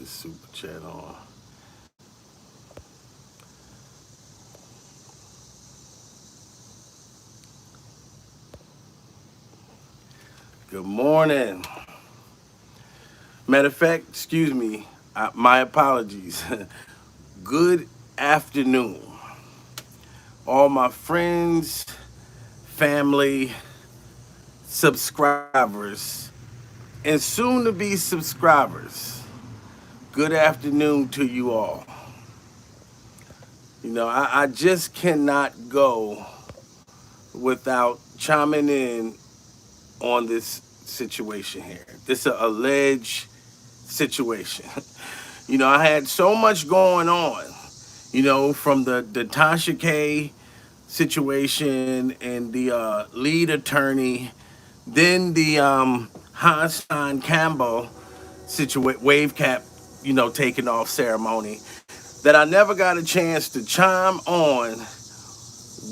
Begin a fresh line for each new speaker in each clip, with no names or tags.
this super chat on. Good morning. Matter of fact, excuse me, my apologies. Good afternoon. All my friends, family, subscribers, and soon to be subscribers. Good afternoon to you all. You know, I just cannot go without chiming in on this situation here. This is an alleged situation. You know, I had so much going on, you know, from the Tasha K situation and the lead attorney, then the Hanstein Campbell wave cap, you know, taking off ceremony, that I never got a chance to chime on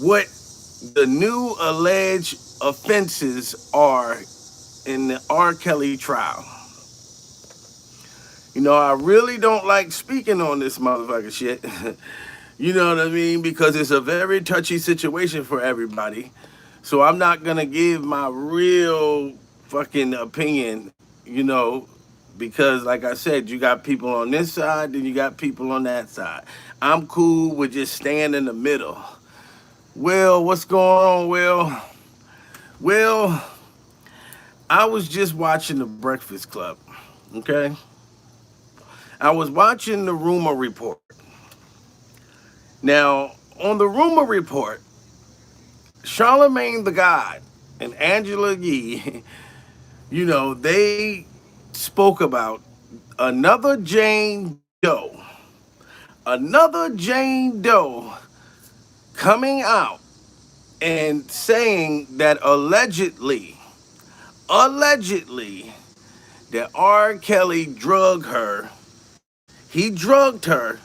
what the new alleged offenses are in the R. Kelly trial. You know, I really don't like speaking on this motherfucker shit. You know what I mean? Because it's a very touchy situation for everybody. So I'm not gonna give my real fucking opinion, you know, because like I said, you got people on this side, then you got people on that side. I'm cool with just staying in the middle. Will, what's going on, Will? Will, I was just watching The Breakfast Club, okay? I was watching the rumor report. Now, on the rumor report, Charlemagne the God and Angela Yee, you know, they spoke about another Jane Doe. Another Jane Doe coming out and saying that allegedly, that R. Kelly drugged her. He drugged her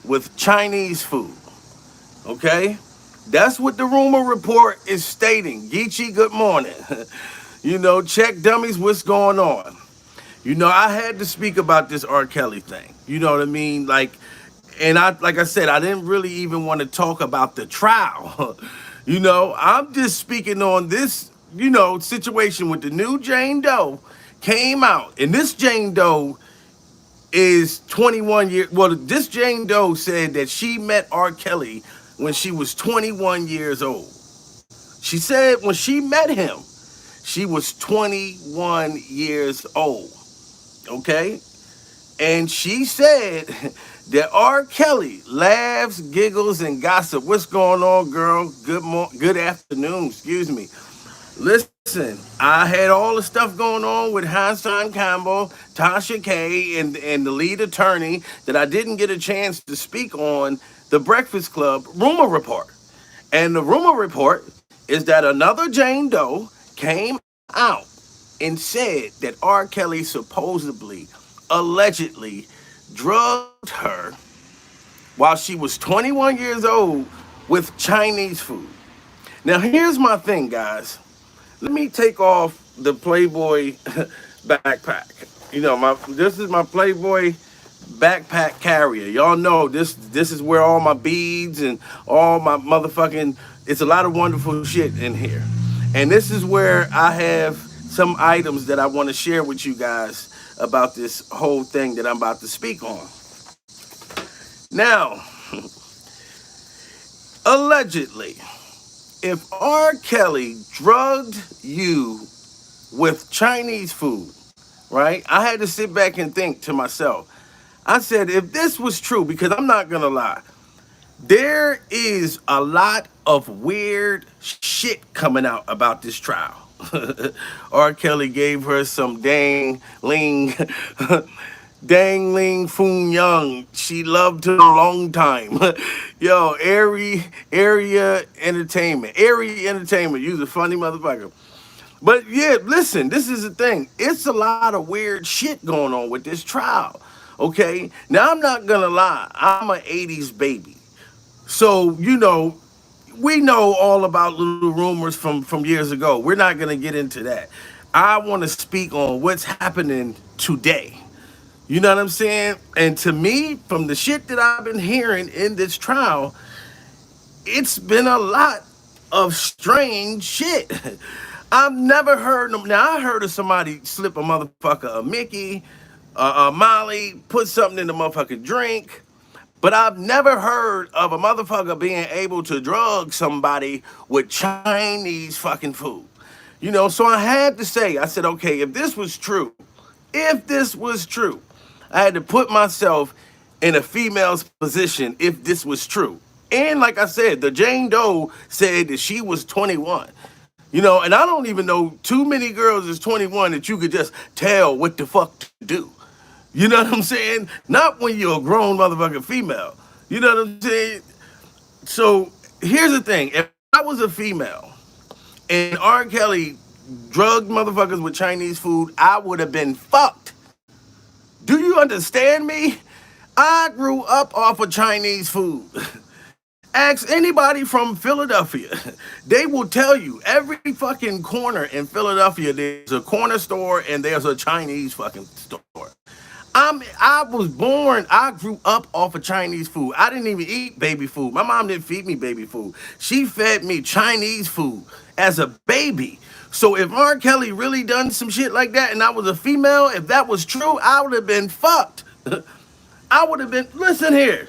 with Chinese food. Okay? That's what the rumor report is stating. Geechee, good morning. You know, check dummies, what's going on? You know, I had to speak about this R. Kelly thing. You know what I mean? Like I said, I didn't really even want to talk about the trial. You know, I'm just speaking on this, you know, situation with the new Jane Doe came out. And this Jane Doe is 21 years. Well, this Jane Doe said that she met R. Kelly when she was 21 years old. She said when she met him, she was 21 years old. Okay? And she said that R. Kelly laughs, giggles, and gossip. What's going on, girl? Good afternoon, excuse me. Listen, I had all the stuff going on with Hanstein Campbell, Tasha K, and the lead attorney that I didn't get a chance to speak on the Breakfast Club rumor report. And the rumor report is that another Jane Doe came out and said that R. Kelly supposedly, allegedly, drugged her while she was 21 years old with Chinese food. Now, here's my thing, guys. Let me take off the Playboy backpack. You know, this is my Playboy backpack carrier. Y'all know this is where all my beads and all my motherfucking, it's a lot of wonderful shit in here. And this is where I have some items that I want to share with you guys about this whole thing that I'm about to speak on. Now, allegedly, if R. Kelly drugged you with Chinese food, right? I had to sit back and think to myself. I said, if this was true, because I'm not going to lie, there is a lot of weird shit coming out about this trial. R. Kelly gave her some dang ling Foon Young. She loved him a long time. Yo, Area Entertainment. You's a funny motherfucker. But yeah, listen, this is the thing. It's a lot of weird shit going on with this trial. Okay? Now, I'm not gonna lie. I'm an 80s baby. So, you know, we know all about little rumors from years ago. We're not gonna get into that. I want to speak on what's happening today. You know what I'm saying? And to me, from the shit that I've been hearing in this trial, it's been a lot of strange shit. I've never heard them. Now, I heard of somebody slip a motherfucker a Mickey, a Molly, put something in the motherfucking drink. But I've never heard of a motherfucker being able to drug somebody with Chinese fucking food. You know, so I had to say, I said, okay, if this was true, I had to put myself in a female's position if this was true. And like I said, the Jane Doe said that she was 21. You know, and I don't even know too many girls is 21 that you could just tell what the fuck to do. You know what I'm saying? Not when you're a grown motherfucking female. You know what I'm saying? So here's the thing. If I was a female and R. Kelly drugged motherfuckers with Chinese food, I would have been fucked. Do you understand me? I grew up off of Chinese food. Ask anybody from Philadelphia. They will tell you every fucking corner in Philadelphia, there's a corner store and there's a Chinese fucking store. I was born, I grew up off of Chinese food. I didn't even eat baby food. My mom didn't feed me baby food. She fed me Chinese food as a baby. So if R. Kelly really done some shit like that and I was a female, if that was true, I would have been fucked. I would have been, listen here.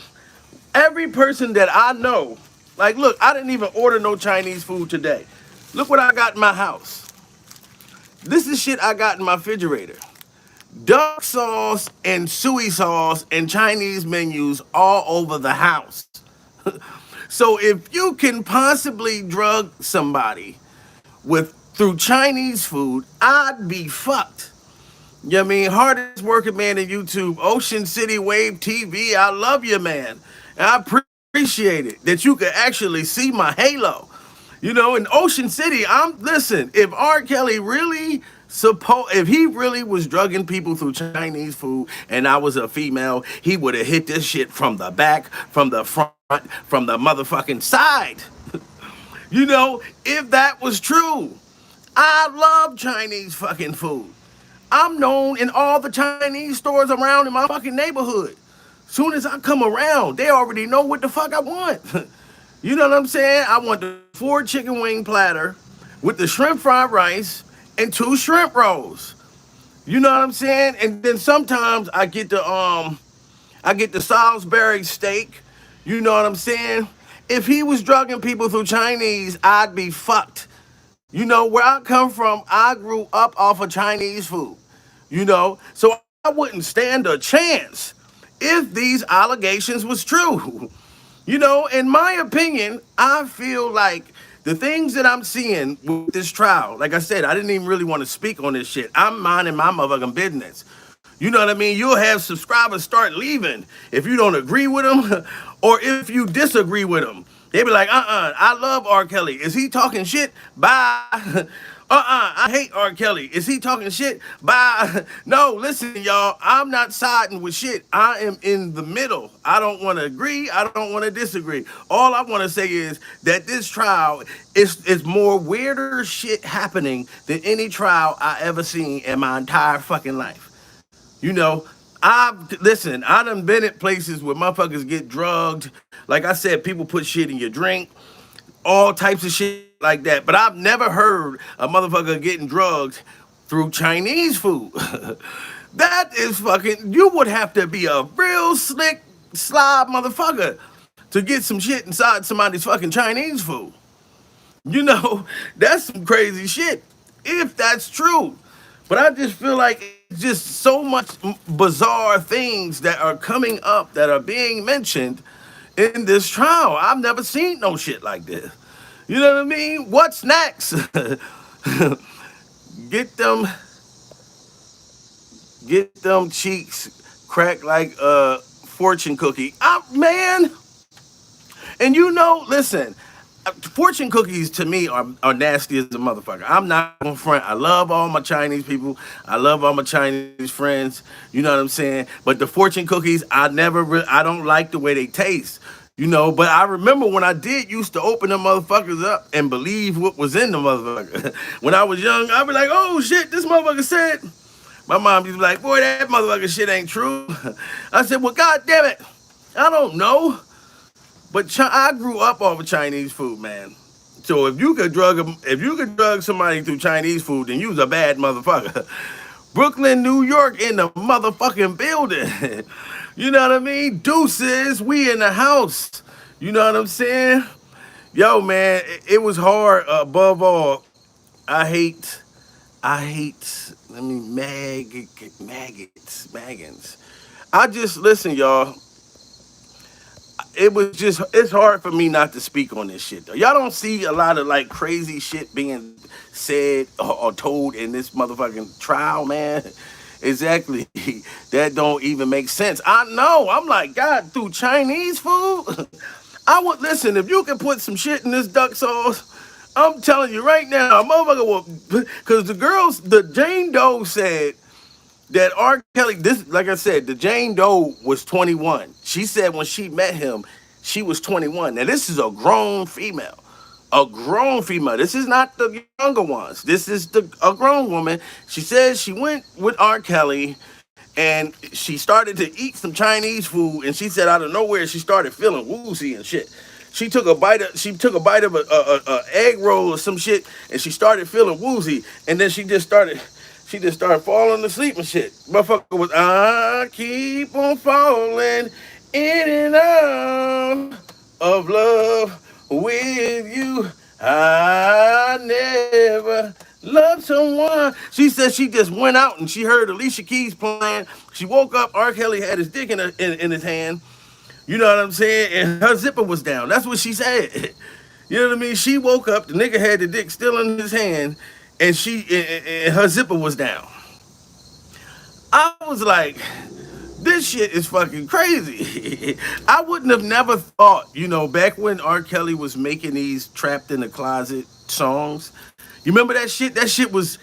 Every person that I know, like, look, I didn't even order no Chinese food today. Look what I got in my house. This is shit I got in my refrigerator. Duck sauce and soy sauce and Chinese menus all over the house. So if you can possibly drug somebody with through Chinese food, I'd be fucked. You know what I mean? Hardest working man in YouTube, Ocean City Wave TV. I love you, man. And I appreciate it that you could actually see my halo. You know, in Ocean City, listen, if R. Kelly really if he really was drugging people through Chinese food and I was a female, he would have hit this shit from the back, from the front, from the motherfucking side. You know, if that was true, I love Chinese fucking food. I'm known in all the Chinese stores around in my fucking neighborhood. Soon as I come around, they already know what the fuck I want. You know what I'm saying? I want the 4 chicken wing platter with the shrimp fried rice and 2 shrimp rolls. You know what I'm saying? And then sometimes I get the Salisbury steak. You know what I'm saying? If he was drugging people through Chinese, I'd be fucked. You know, where I come from, I grew up off of Chinese food. You know, so I wouldn't stand a chance if these allegations was true. You know, in my opinion, I feel like the things that I'm seeing with this trial, like I said, I didn't even really want to speak on this shit. I'm minding my motherfucking business. You know what I mean? You'll have subscribers start leaving if you don't agree with them or if you disagree with them. They be like, I love R. Kelly. Is he talking shit? Bye. I hate R. Kelly. Is he talking shit? Bye. No, listen, y'all. I'm not siding with shit. I am in the middle. I don't want to agree. I don't want to disagree. All I want to say is that this trial is more weirder shit happening than any trial I ever seen in my entire fucking life. You know, I done been at places where motherfuckers get drugged. Like I said, people put shit in your drink, all types of shit like that. But I've never heard a motherfucker getting drugged through Chinese food. That is fucking, you would have to be a real slick, slob motherfucker to get some shit inside somebody's fucking Chinese food. You know, that's some crazy shit, if that's true. But I just feel like it's just so much bizarre things that are coming up that are being mentioned in this trial. I've never seen no shit like this. You know what I mean? What's next? Get them cheeks cracked like a fortune cookie. Man. And you know, listen, fortune cookies to me are nasty as a motherfucker. I'm not gonna front. I love all my Chinese people. I love all my Chinese friends. You know what I'm saying? But the fortune cookies, I don't like the way they taste. You know, but I remember when I used to open them motherfuckers up and believe what was in the motherfucker. When I was young, I'd be like, oh shit, this motherfucker said My mom used to be like, boy, that motherfucking shit ain't true. I said, well, God damn it. I don't know. But I grew up off of Chinese food, man. So if you could drug somebody through Chinese food, then you was a bad motherfucker. Brooklyn, New York in the motherfucking building. You know what I mean? Deuces, we in the house. You know what I'm saying? Yo, man, it was hard. Above all, I hate, maggots. I just, listen, y'all. It's hard for me not to speak on this shit, though. Y'all don't see a lot of, like, crazy shit being said or told in this motherfucking trial, man. Exactly. That don't even make sense. I know. I'm like, God, through Chinese food? I would listen, if you can put some shit in this duck sauce, I'm telling you right now, a motherfucker will, because the Jane Doe said that R. Kelly, this, like I said, the Jane Doe was 21. She said when she met him, she was 21. Now, this is a grown female. A grown female. This is not the younger ones. This is a grown woman. She says she went with R. Kelly and she started to eat some Chinese food, and she said out of nowhere she started feeling woozy and shit. She took a bite of a egg roll or some shit, and she started feeling woozy, and then she just started falling asleep and shit. Motherfucker was, I keep on falling in and out of love with you. I never loved someone. She said she just went out and she heard Alicia Keys playing. She woke up, R. Kelly had his dick in his hand. You know what I'm saying? And her zipper was down. That's what she said. You know what I mean? She woke up, the nigga had the dick still in his hand, and and her zipper was down. I was like, this shit is fucking crazy. I wouldn't have never thought, back when R. Kelly was making these Trapped in the Closet songs. You remember that shit? It was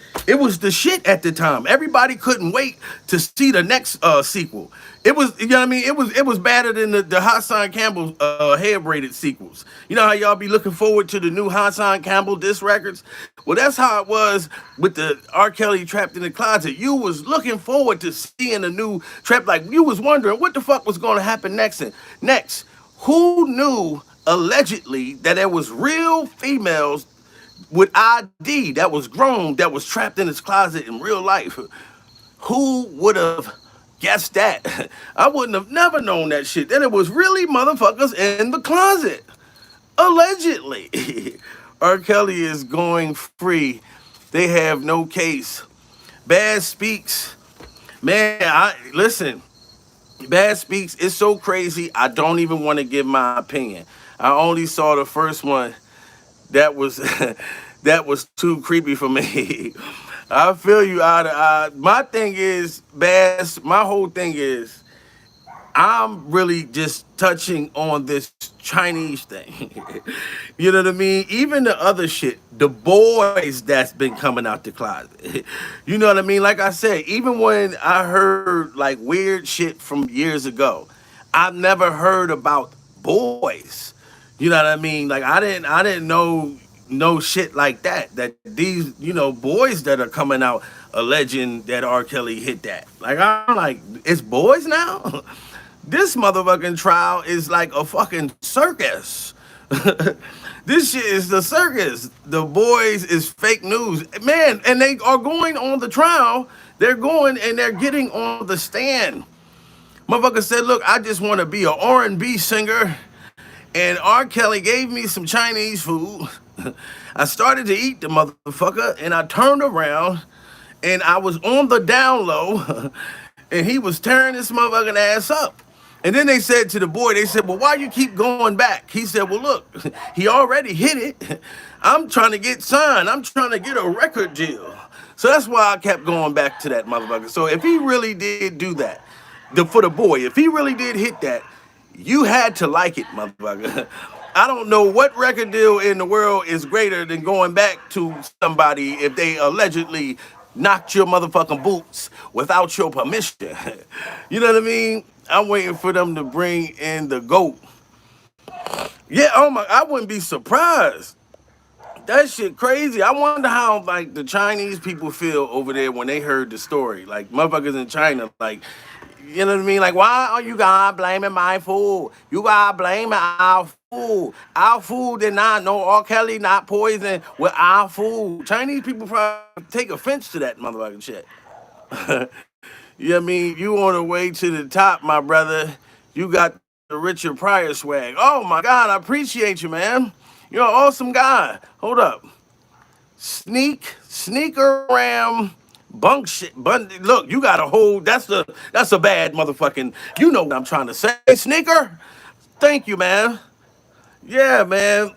the shit at the time. Everybody couldn't wait to see the next sequel. It was, you know what I mean? It was better than the Hassan Campbell hair braided sequels. You know how y'all be looking forward to the new Hassan Campbell disc records? Well, that's how it was with the R. Kelly Trapped in the Closet. You was looking forward to seeing a new Trap, like you was wondering what the fuck was going to happen next. Who knew allegedly that there was real females with ID that was grown, that was trapped in his closet in real life? Who would have guessed that? I wouldn't have never known that shit. That it was really motherfuckers in the closet. Allegedly. R. Kelly is going free. They have no case. Bad Speaks. Man, listen. Bad Speaks is so crazy, I don't even want to give my opinion. I only saw the first one. That was that was too creepy for me. I feel you eye to eye. My whole thing is, I'm really just touching on this Chinese thing. You know what I mean? Even the other shit, the boys that's been coming out the closet. You know what I mean? Like I said, even when I heard like weird shit from years ago, I've never heard about boys. You know what I mean? Like I didn't know no shit like that. That these, boys that are coming out alleging that R. Kelly hit that. Like I'm like, it's boys now? This motherfucking trial is like a fucking circus. This shit is the circus. The boys is fake news. Man, and they are going on the trial. They're going and they're getting on the stand. Motherfucker said, look, I just want to be an R&B singer. And R. Kelly gave me some Chinese food. I started to eat the motherfucker, and I turned around, and I was on the down low, and he was tearing this motherfucking ass up. And then they said to the boy, they said, well, why you keep going back? He said, well, look, he already hit it. I'm trying to get signed. I'm trying to get a record deal. So that's why I kept going back to that motherfucker. So if he really did do that, for the boy, if he really did hit that, you had to like it, motherfucker. I don't know what record deal in the world is greater than going back to somebody if they allegedly knocked your motherfucking boots without your permission. You know what I mean? I'm waiting for them to bring in the GOAT. Yeah, I wouldn't be surprised. That shit crazy. I wonder how like the Chinese people feel over there when they heard the story. Like motherfuckers in China, like you know what I mean? Like, why are you guys blaming my food? You guys blaming our food. Our food did not know R. Kelly not poison with our food. Chinese people probably take offense to that motherfucking shit. You know what I mean? You on the way to the top, my brother. You got the Richard Pryor swag. Oh my God, I appreciate you, man. You're an awesome guy. Hold up. Sneaker ram bunk shit. Look, you got a whole that's a bad motherfucking, you know what I'm trying to say. Sneaker? Thank you, man. Yeah, man.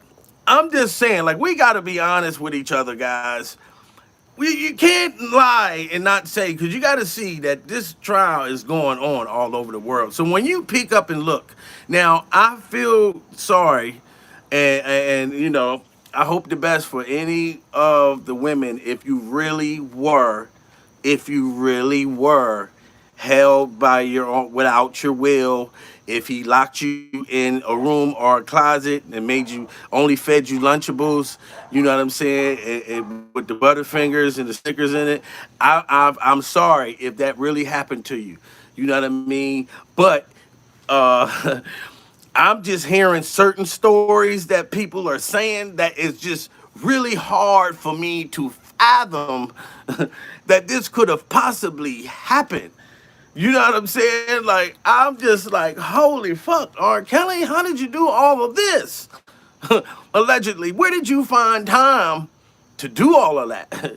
I'm just saying, like, we gotta be honest with each other, guys. You can't lie and not say, because you got to see that this trial is going on all over the world. So when you peek up and look, now I feel sorry, and you know, I hope the best for any of the women if you really were held by your own without your will, if he locked you in a room or a closet and made you only fed you Lunchables, you know what I'm saying, with the Butterfingers and the stickers in it, I'm sorry if that really happened to you. You know what I mean? But uh, I'm just hearing certain stories that people are saying that is just really hard for me to fathom that this could have possibly happened. You know what I'm saying? Like, I'm just like, holy fuck, R. Kelly, how did you do all of this? Allegedly, where did you find time to do all of that?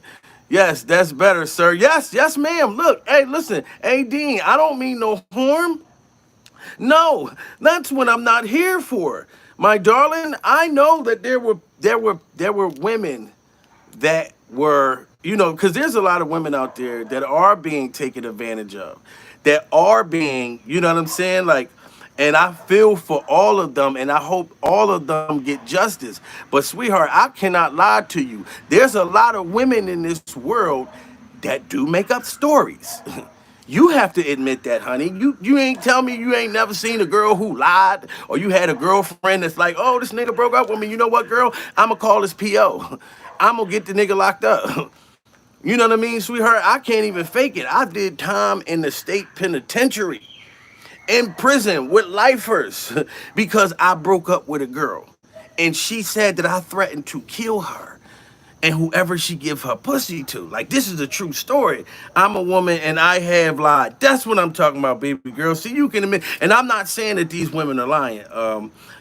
Yes, that's better, sir. Yes, yes, ma'am. Look, hey, listen, hey, Dean, I don't mean no harm. No, that's what I'm not here for. My darling, I know that there were women that were, you know, because there's a lot of women out there that are being taken advantage of, that are being, you know what I'm saying? Like, and I feel for all of them, and I hope all of them get justice. But, sweetheart, I cannot lie to you. There's a lot of women in this world that do make up stories. You have to admit that, honey. You ain't tell me you ain't never seen a girl who lied, or you had a girlfriend that's like, oh, this nigga broke up with me. You know what, girl? I'ma call this PO. I'm gonna get the nigga locked up. You know what I mean, sweetheart? I can't even fake it. I did time in the state penitentiary, in prison with lifers, because I broke up with a girl. And she said that I threatened to kill her and whoever she give her pussy to. Like, this is a true story. I'm a woman and I have lied. That's what I'm talking about, baby girl. See, you can admit, and I'm not saying that these women are lying.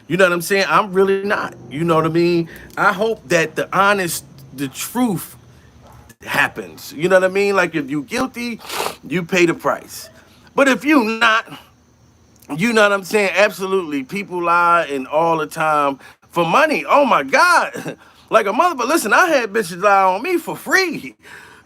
You know what I'm saying? I'm really not. You know what I mean? I hope that the truth happens. You know what I mean? Like, if you guilty, you pay the price. But if you not, you know what I'm saying? Absolutely. People lie and all the time for money. Oh my God. Like a mother, but listen, I had bitches lie on me for free.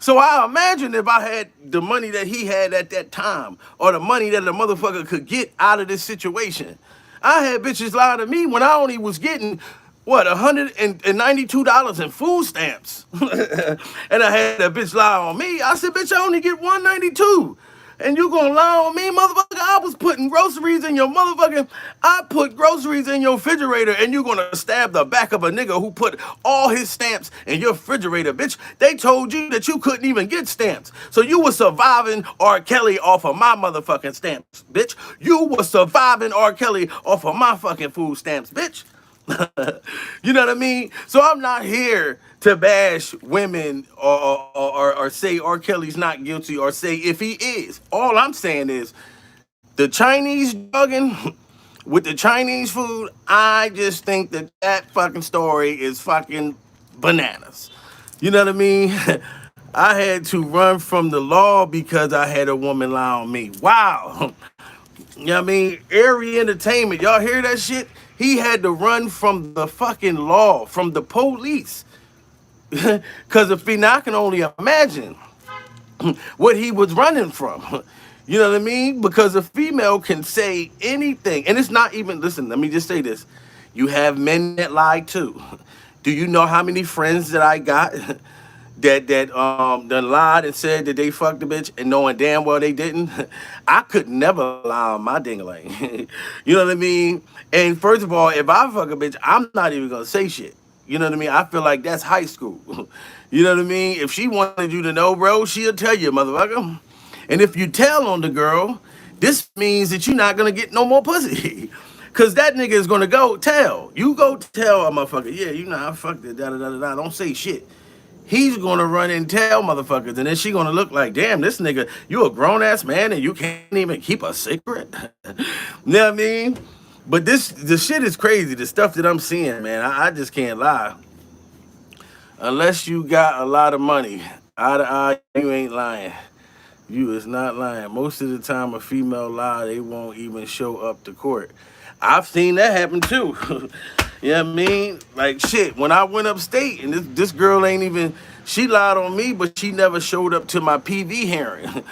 So I imagine if I had the money that he had at that time, or the money that the motherfucker could get out of this situation. I had bitches lie to me when I only was getting, what, $192 in food stamps. And I had a bitch lie on me. I said, bitch, I only get $192. And you gonna lie on me, motherfucker? I was putting groceries in your motherfucking, I put groceries in your refrigerator, and you gonna stab the back of a nigga who put all his stamps in your refrigerator, bitch. They told you that you couldn't even get stamps. So you were surviving R. Kelly off of my motherfucking stamps, bitch. You were surviving R. Kelly off of my fucking food stamps, bitch. You know what I mean? So I'm not here to bash women or say R. Kelly's not guilty or say if he is. All I'm saying is the Chinese drugging with the Chinese food, I just think that that fucking story is fucking bananas. You know what I mean? I had to run from the law because I had a woman lie on me. Wow. You know what I mean? Airy Entertainment. Y'all hear that shit? He had to run from the fucking law, from the police. Because if he, now I can only imagine what he was running from. You know what I mean? Because a female can say anything. And it's not even, listen, let me just say this. You have men that lie too. Do you know how many friends that I got that lied and said that they fucked the bitch and knowing damn well they didn't? I could never lie on my ding-a-ling. You know what I mean? And first of all, if I fuck a bitch, I'm not even gonna say shit. You know what I mean? I feel like that's high school. You know what I mean? If she wanted you to know, bro, she'll tell you, motherfucker. And if you tell on the girl, this means that you're not gonna get no more pussy. Cause that nigga is gonna go tell. You go tell a motherfucker, yeah, you know, I fucked it, da da da da da. Don't say shit. He's gonna run and tell motherfuckers, and then she gonna look like, damn, this nigga, you a grown ass man and you can't even keep a secret. You know what I mean? But the shit is crazy. The stuff that I'm seeing, man, I just can't lie. Unless you got a lot of money, eye to eye, you ain't lying. You is not lying. Most of the time, a female lie, they won't even show up to court. I've seen that happen too. You know what I mean? Like shit, when I went upstate and this girl ain't even, she lied on me, but she never showed up to my PV hearing.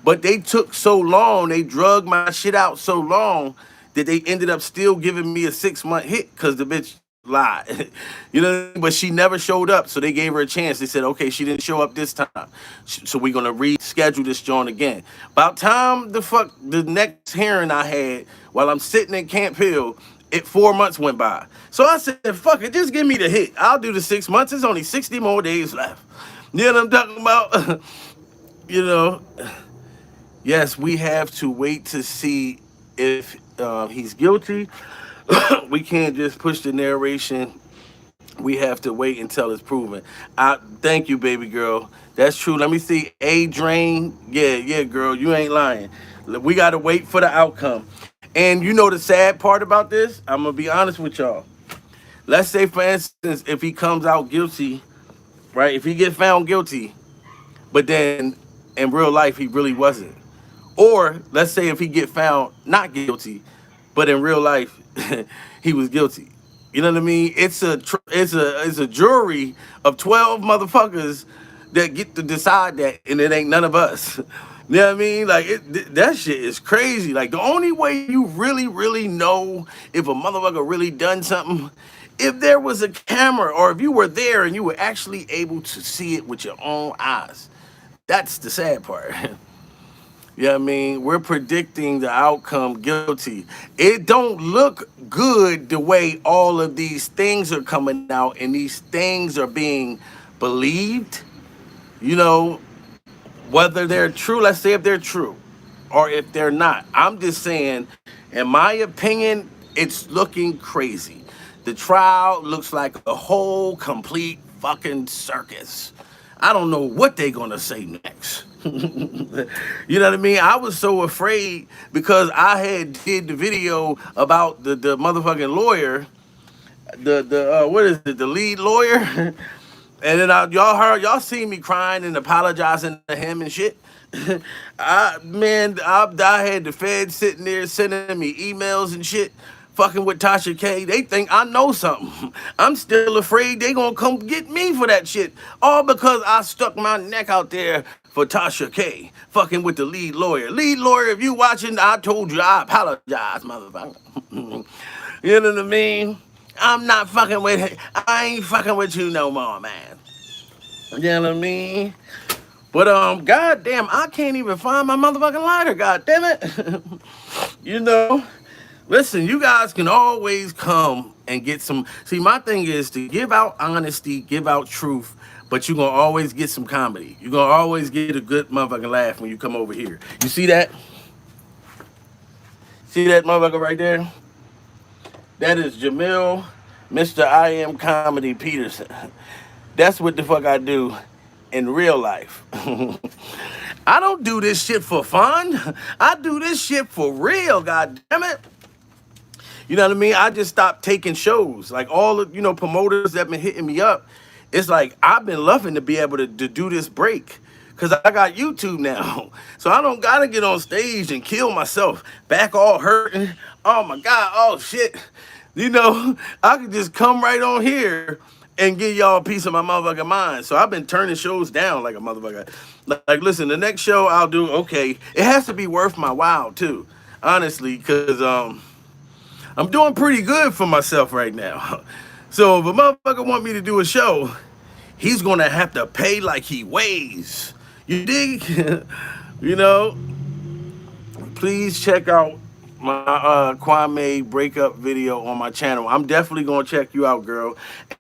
But they took so long, they drug my shit out so long that they ended up still giving me a 6-month hit because the bitch lied. You know, but she never showed up, so they gave her a chance. They said, okay, she didn't show up this time, so we're gonna reschedule this joint again. About time the next hearing I had while I'm sitting in Camp Hill, 4 months went by. So I said, fuck it, just give me the hit. I'll do the 6 months. It's only 60 more days left. You know what I'm talking about? You know, yes, we have to wait to see if he's guilty. We can't just push the narration. We have to wait until it's proven. Thank you, baby girl. That's true. Let me see. Drain. Yeah, girl, you ain't lying. We got to wait for the outcome. And you know the sad part about this? I'm going to be honest with y'all. Let's say, for instance, if he comes out guilty, right? If he gets found guilty, but then in real life he really wasn't. Or let's say if he get found not guilty, but in real life he was guilty. You know what I mean? It's a jury of 12 motherfuckers that get to decide that, and it ain't none of us. You know what I mean? Like that shit is crazy. Like the only way you really know if a motherfucker really done something, if there was a camera or if you were there and you were actually able to see it with your own eyes. That's the sad part. You know what I mean? We're predicting the outcome guilty. It don't look good the way all of these things are coming out and these things are being believed. You know, whether they're true, let's say if they're true, or if they're not. I'm just saying, in my opinion, it's looking crazy. The trial looks like a whole complete fucking circus. I don't know what they're gonna say next. You know what I mean? I was so afraid because I had did the video about the motherfucking lawyer, what is it, the lead lawyer? And then y'all seen me crying and apologizing to him and shit. I had the feds sitting there sending me emails and shit, fucking with Tasha K. They think I know something. I'm still afraid they gonna come get me for that shit. All because I stuck my neck out there for Tasha K. Fucking with the lead lawyer. Lead lawyer, if you watching, I told you I apologize, motherfucker. You know what I mean? I'm not fucking with, I ain't fucking with you no more, man. You know what I mean? But goddamn, I can't even find my motherfucking lighter, goddamn it. You know, listen, you guys can always come and get some. See, my thing is to give out honesty, give out truth, but you're gonna always get some comedy. You're gonna always get a good motherfucking laugh when you come over here. You see that? See that motherfucker right there? That is Jamil, Mr. I Am Comedy Peterson. That's what the fuck I do in real life. I don't do this shit for fun. I do this shit for real, god damn it. You know what I mean? I just stopped taking shows. Like all the, promoters that been hitting me up, it's like I've been loving to be able to do this break. Cause I got YouTube now. So I don't gotta get on stage and kill myself. Back all hurting. Oh my God, oh shit. I could just come right on here and give y'all a piece of my motherfucking mind. So I've been turning shows down like a motherfucker. Like listen, the next show I'll do, okay, it has to be worth my while too. Honestly, cause I'm doing pretty good for myself right now. So if a motherfucker want me to do a show, he's gonna have to pay like he weighs. You dig? Please check out my Kwame breakup video on my channel. I'm definitely gonna check you out, girl,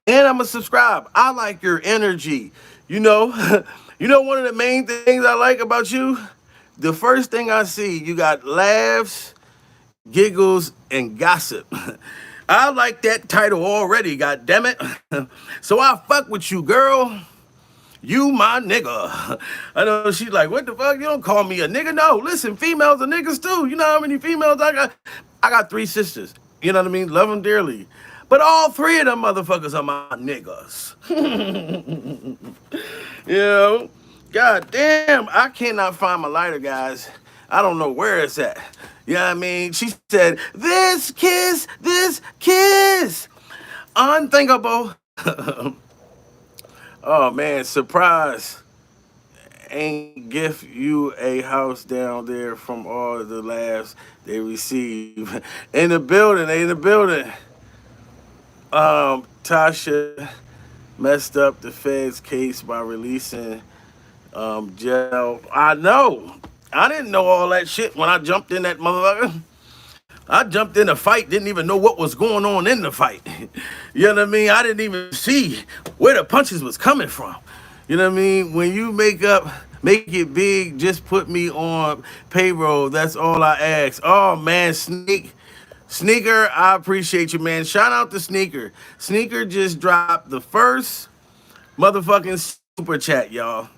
and I'm gonna subscribe. I like your energy. You know, you know one of the main things I like about you. The first thing I see, you got laughs, giggles, and gossip. I like that title already. God damn it! So I fuck with you, girl. You my nigga. I know she's like, what the fuck? You don't call me a nigga. No, listen, females are niggas too. You know how many females I got? I got 3 sisters. You know what I mean? Love them dearly. But all 3 of them motherfuckers are my niggas. You know? God damn, I cannot find my lighter, guys. I don't know where it's at. You know what I mean? She said, this kiss. Unthinkable. Oh man, surprise. Ain't gift you a house down there from all the laughs they receive. In the building, they in the building. Tasha messed up the Fed's case by releasing jail. I know. I didn't know all that shit when I jumped in that motherfucker. I jumped in a fight, didn't even know what was going on in the fight. You know what I mean? I didn't even see where the punches was coming from. You know what I mean? When you make it big, just put me on payroll. That's all I ask. Oh man, Sneaker, I appreciate you, man. Shout out to Sneaker. Sneaker just dropped the first motherfucking super chat, y'all.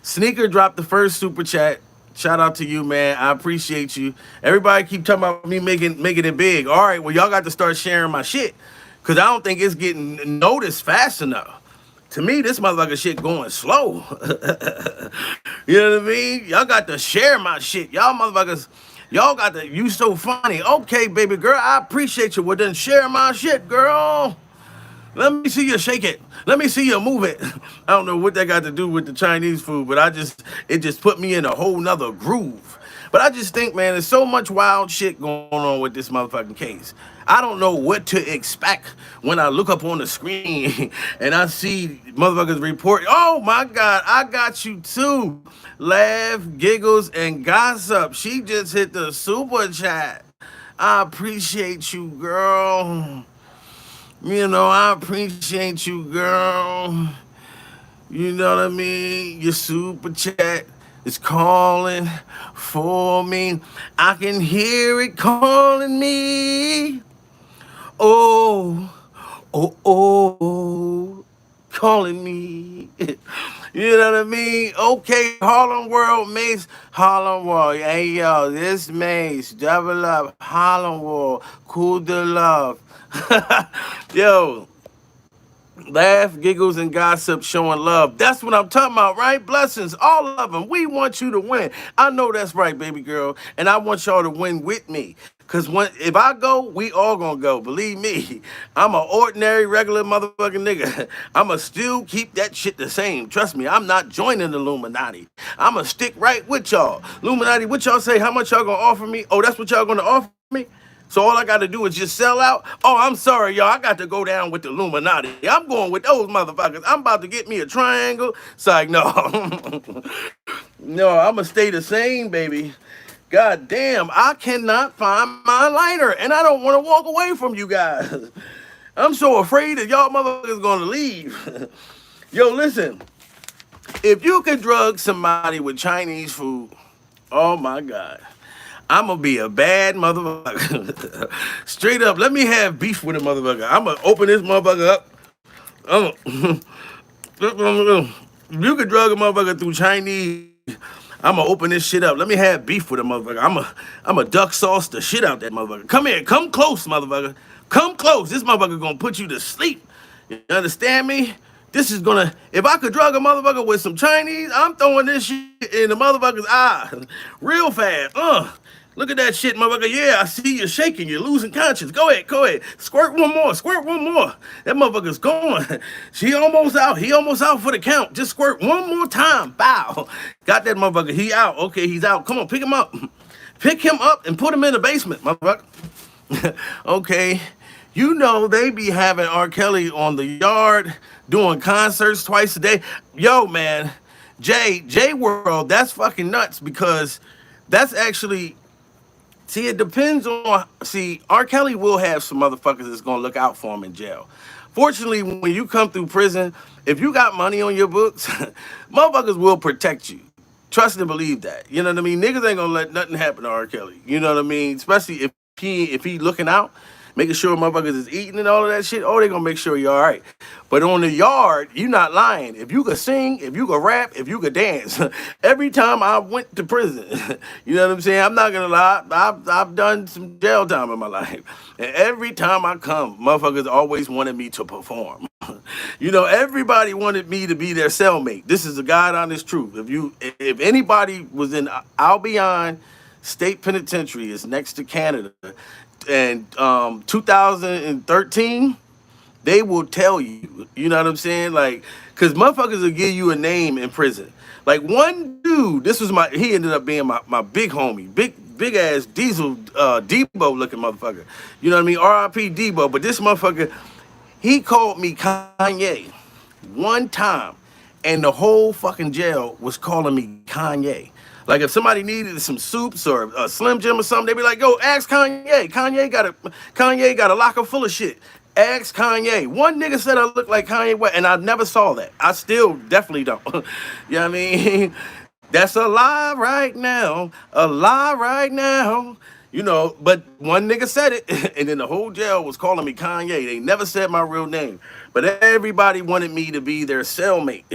Sneaker dropped the first super chat. Shout out to you, man. I appreciate you. Everybody keep talking about me making it big. All right, well, y'all got to start sharing my shit. Because I don't think it's getting noticed fast enough. To me, this motherfucker shit going slow. You know what I mean? Y'all got to share my shit. Y'all motherfuckers, y'all got to, you so funny. Okay, baby girl, I appreciate you. Well, then share my shit, girl. Let me see you shake it. Let me see you move it. I don't know what that got to do with the Chinese food, but it just put me in a whole nother groove. But I just think, man, there's so much wild shit going on with this motherfucking case. I don't know what to expect when I look up on the screen and I see motherfuckers report. Oh my God, I got you too. Laugh, giggles, and gossip. She just hit the super chat. I appreciate you, girl. You know, I appreciate you, girl. You know what I mean? Your super chat is calling for me. I can hear it calling me. Oh, oh, calling me. You know what I mean? Okay, Harlem World, Mace, Harlem World. Hey, yo, this Mace, double up, Harlem World, cool to love. Yo, laugh, giggles, and gossip showing love. That's what I'm talking about, right? Blessings, all of them. We want you to win. I know that's right, baby girl. And I want y'all to win with me. Because if I go, we all gonna go. Believe me, I'm an ordinary, regular motherfucking nigga. I'ma still keep that shit the same. Trust me, I'm not joining the Illuminati. I'ma stick right with y'all. Illuminati, what y'all say? How much y'all gonna offer me? Oh, that's what y'all gonna offer me? So all I got to do is just sell out? Oh, I'm sorry, y'all. I got to go down with the Illuminati. I'm going with those motherfuckers. I'm about to get me a triangle. It's like, no. No, I'm going to stay the same, baby. God damn, I cannot find my lighter, and I don't want to walk away from you guys. I'm so afraid that y'all motherfuckers going to leave. Yo, listen. If you could drug somebody with Chinese food, oh, my God. I'm going to be a bad motherfucker. Straight up, let me have beef with a motherfucker. I'm going to open this motherfucker up. You could drug a motherfucker through Chinese. I'm going to open this shit up. Let me have beef with a motherfucker. I'm a duck sauce the shit out that motherfucker. Come here. Come close, motherfucker. Come close. This motherfucker going to put you to sleep. You understand me? This is going to, if I could drug a motherfucker with some Chinese, I'm throwing this shit in the motherfucker's eye real fast. Look at that shit, motherfucker. Yeah, I see you shaking. You're losing conscience. Go ahead. Squirt one more. That motherfucker's going. She almost out. He almost out for the count. Just squirt one more time. Bow. Got that motherfucker. He out. Okay, he's out. Come on, pick him up. Pick him up and put him in the basement, motherfucker. Okay. You know they be having R. Kelly on the yard doing concerts twice a day. Yo, man. J World, that's fucking nuts because that's actually See, it depends on. See, R. Kelly will have some motherfuckers that's gonna look out for him in jail. Fortunately, when you come through prison, if you got money on your books, motherfuckers will protect you. Trust and believe that. You know what I mean? Niggas ain't gonna let nothing happen to R. Kelly. You know what I mean? Especially if he looking out, making sure motherfuckers is eating and all of that shit. Oh, they gonna make sure you're all right. But on the yard, you not lying. If you could sing, if you could rap, if you could dance, every time I went to prison, you know what I'm saying? I'm not gonna lie. I've done some jail time in my life, and every time I come, motherfuckers always wanted me to perform. You know, everybody wanted me to be their cellmate. This is a God honest truth. If anybody was in Albion State Penitentiary, is next to Canada, and 2013, they will tell you, you know what I'm saying? Like, cause motherfuckers will give you a name in prison. Like one dude, he ended up being my big homie, big ass Diesel Debo looking motherfucker. You know what I mean? R.I.P. Debo. But this motherfucker, he called me Kanye one time, and the whole fucking jail was calling me Kanye. Like if somebody needed some soups or a Slim Jim or something, they'd be like, "Yo, ask Kanye. Kanye got a locker full of shit. Ask Kanye." One nigga said I look like Kanye West, and I never saw that. I still definitely don't. You know what I mean? That's a lie right now. A lie right now. You know, but one nigga said it, and then the whole jail was calling me Kanye. They never said my real name, but everybody wanted me to be their cellmate.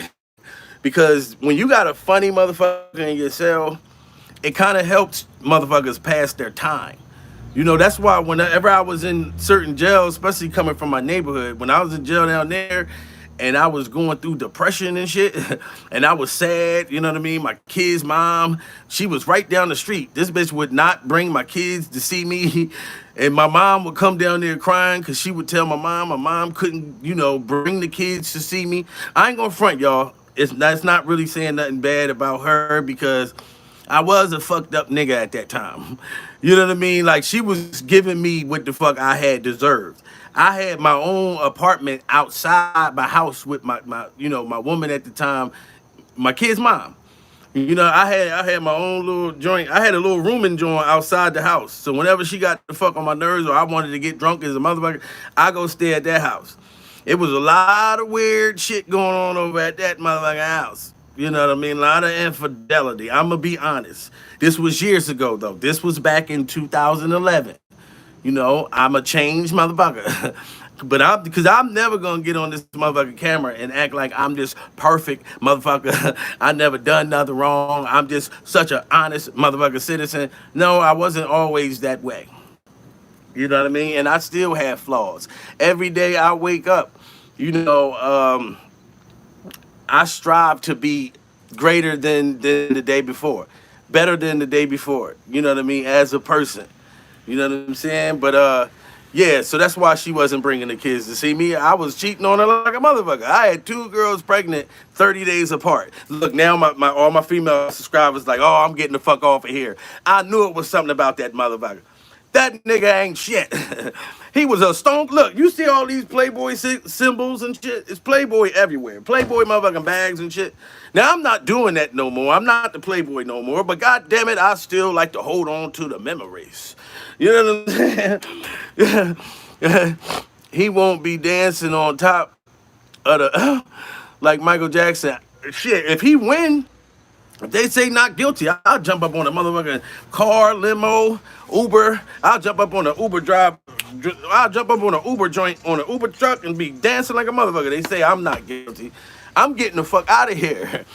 Because when you got a funny motherfucker in your cell, it kind of helps motherfuckers pass their time. You know, that's why whenever I was in certain jails, especially coming from my neighborhood, when I was in jail down there and I was going through depression and shit, and I was sad, you know what I mean? My kid's mom, she was right down the street. This bitch would not bring my kids to see me. And my mom would come down there crying because she would tell my mom couldn't, you know, bring the kids to see me. I ain't gonna front, y'all. That's not really saying nothing bad about her because I was a fucked up nigga at that time. You know what I mean? Like she was giving me what the fuck I had deserved. I had my own apartment outside my house with my my woman at the time, my kid's mom. You know, I had my own little joint. I had a little rooming joint outside the house. So whenever she got the fuck on my nerves or I wanted to get drunk as a motherfucker, I go stay at that house. It was a lot of weird shit going on over at that motherfucking house. You know what I mean? A lot of infidelity. I'm going to be honest. This was years ago, though. This was back in 2011. You know, I'm a changed motherfucker. But because I'm never going to get on this motherfucking camera and act like I'm this perfect motherfucker. I never done nothing wrong. I'm just such an honest motherfucking citizen. No, I wasn't always that way. You know what I mean? And I still have flaws. Every day I wake up, you know, I strive to be greater than the day before, better than the day before. You know what I mean? As a person, you know what I'm saying? But yeah, so that's why she wasn't bringing the kids to see me. I was cheating on her like a motherfucker. I had 2 girls pregnant 30 days apart. Look, now all my female subscribers like, oh, I'm getting the fuck off of here. I knew it was something about that motherfucker. That nigga ain't shit. He was a stone. Look, you see all these Playboy symbols and shit? It's Playboy everywhere. Playboy motherfucking bags and shit. Now, I'm not doing that no more. I'm not the Playboy no more. But God damn it, I still like to hold on to the memories. You know what I'm saying? He won't be dancing on top of the, like Michael Jackson. Shit, if he win, if they say not guilty, I'll jump up on a motherfucking car, limo, Uber. I'll jump up on an Uber drive. I'll jump up on an Uber joint, on an Uber truck and be dancing like a motherfucker. They say I'm not guilty. I'm getting the fuck out of here.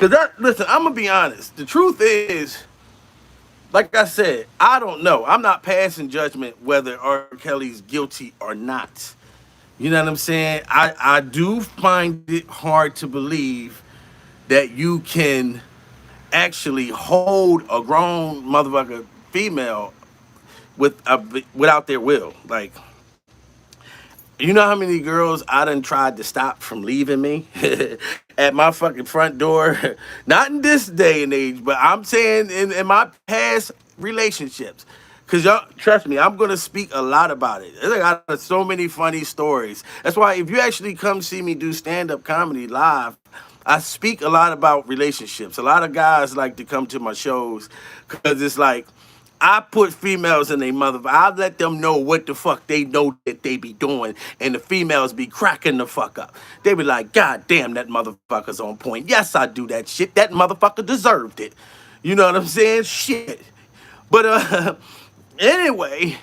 Listen, I'm going to be honest. The truth is, like I said, I don't know. I'm not passing judgment whether R. Kelly's guilty or not. You know what I'm saying? I do find it hard to believe that you can actually hold a grown motherfucker female without their will. Like, you know how many girls I done tried to stop from leaving me at my fucking front door? Not in this day and age, but I'm saying in my past relationships. Because y'all, trust me, I'm going to speak a lot about it. I got so many funny stories. That's why if you actually come see me do stand-up comedy live, I speak a lot about relationships. A lot of guys like to come to my shows because it's like, I put females in their mother. I let them know what the fuck they know that they be doing, and the females be cracking the fuck up. They be like, God damn, that motherfucker's on point. Yes, I do that shit. That motherfucker deserved it. You know what I'm saying? Shit. But anyway,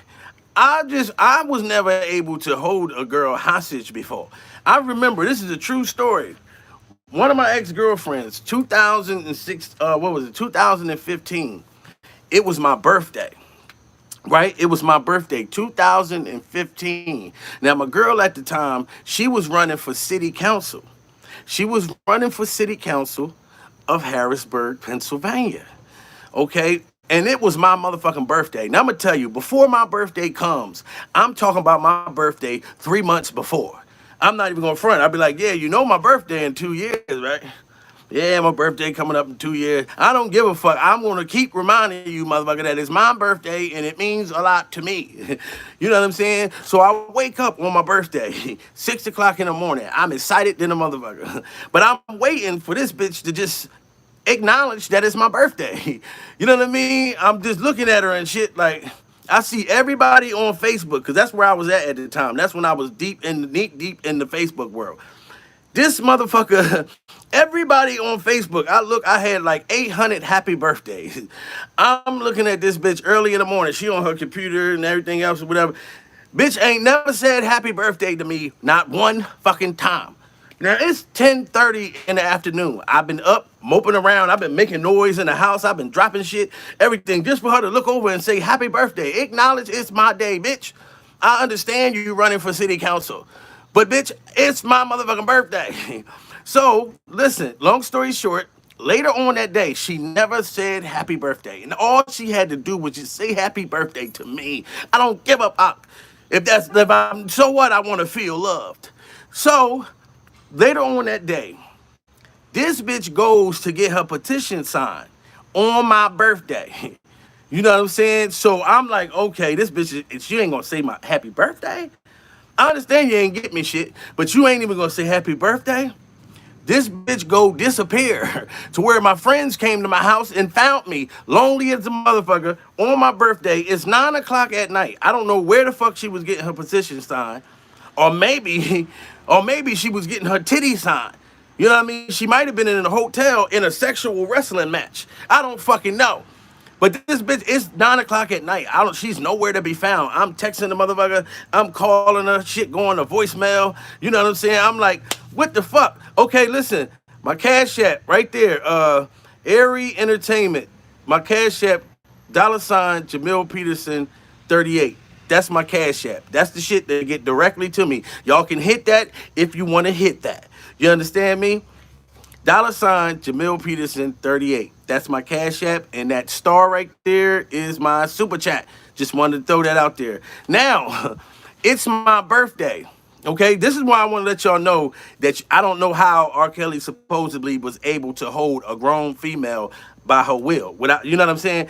I was never able to hold a girl hostage before. I remember, this is a true story. One of my ex-girlfriends, 2006, what was it, 2015. It was my birthday, right? It was my birthday, 2015. Now, my girl at the time, she was running for city council. She was running for city council of Harrisburg, Pennsylvania. Okay? And it was my motherfucking birthday. Now, I'm going to tell you, before my birthday comes, I'm talking about my birthday 3 months before. I'm not even going to front. I'll be like, yeah, you know my birthday in 2 years, right? Yeah, my birthday coming up in 2 years. I don't give a fuck. I'm going to keep reminding you, motherfucker, that it's my birthday and it means a lot to me. You know what I'm saying? So I wake up on my birthday, 6 o'clock in the morning. I'm excited than a motherfucker. But I'm waiting for this bitch to just acknowledge that it's my birthday. You know what I mean? I'm just looking at her and shit like, I see everybody on Facebook, because that's where I was at the time. That's when I was deep in the Facebook world. This motherfucker, everybody on Facebook, I had like 800 happy birthdays. I'm looking at this bitch early in the morning. She on her computer and everything else or whatever. Bitch ain't never said happy birthday to me, not one fucking time. Now, it's 10:30 in the afternoon. I've been up, moping around. I've been making noise in the house. I've been dropping shit, everything, just for her to look over and say happy birthday. Acknowledge it's my day, bitch. I understand you running for city council. But, bitch, it's my motherfucking birthday. So, listen, long story short, later on that day, she never said happy birthday. And all she had to do was just say happy birthday to me. I don't give a fuck. If I'm, so what? I want to feel loved. So, later on that day, this bitch goes to get her petition signed on my birthday. You know what I'm saying? So I'm like, okay, this bitch, she ain't gonna say my happy birthday. I understand you ain't get me shit, but you ain't even gonna say happy birthday. This bitch go disappear to where my friends came to my house and found me lonely as a motherfucker on my birthday. It's 9 o'clock at night. I don't know where the fuck she was getting her petition signed, or maybe, or maybe she was getting her titty signed. You know what I mean? She might have been in a hotel in a sexual wrestling match. I don't fucking know. But this bitch, it's 9 o'clock at night. She's nowhere to be found. I'm texting the motherfucker. I'm calling her. Shit going to voicemail. You know what I'm saying? I'm like, what the fuck? Okay, listen. My Cash App right there. Airy Entertainment. My Cash App, $ Jamil Peterson 38. That's my Cash App. That's the shit that get directly to me. Y'all can hit that if you want to hit that. You understand me? $ Jamil Peterson 38. That's my Cash App, and that star right there is my super chat. Just wanted to throw that out there. Now, it's my birthday. Okay, this is why I want to let y'all know that I don't know how R. Kelly supposedly was able to hold a grown female by her will. Without, you know what I'm saying?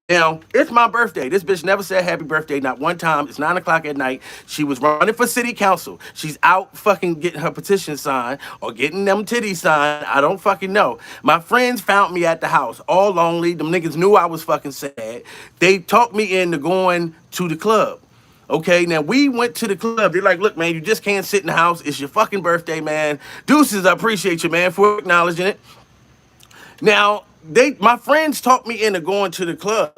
Now, it's my birthday. This bitch never said happy birthday, not one time. It's 9 o'clock at night. She was running for city council. She's out fucking getting her petition signed or getting them titties signed. I don't fucking know. My friends found me at the house, all lonely. Them niggas knew I was fucking sad. They talked me into going to the club. Okay, now we went to the club. They're like, look, man, you just can't sit in the house. It's your fucking birthday, man. Deuces, I appreciate you, man, for acknowledging it. Now, my friends talked me into going to the club.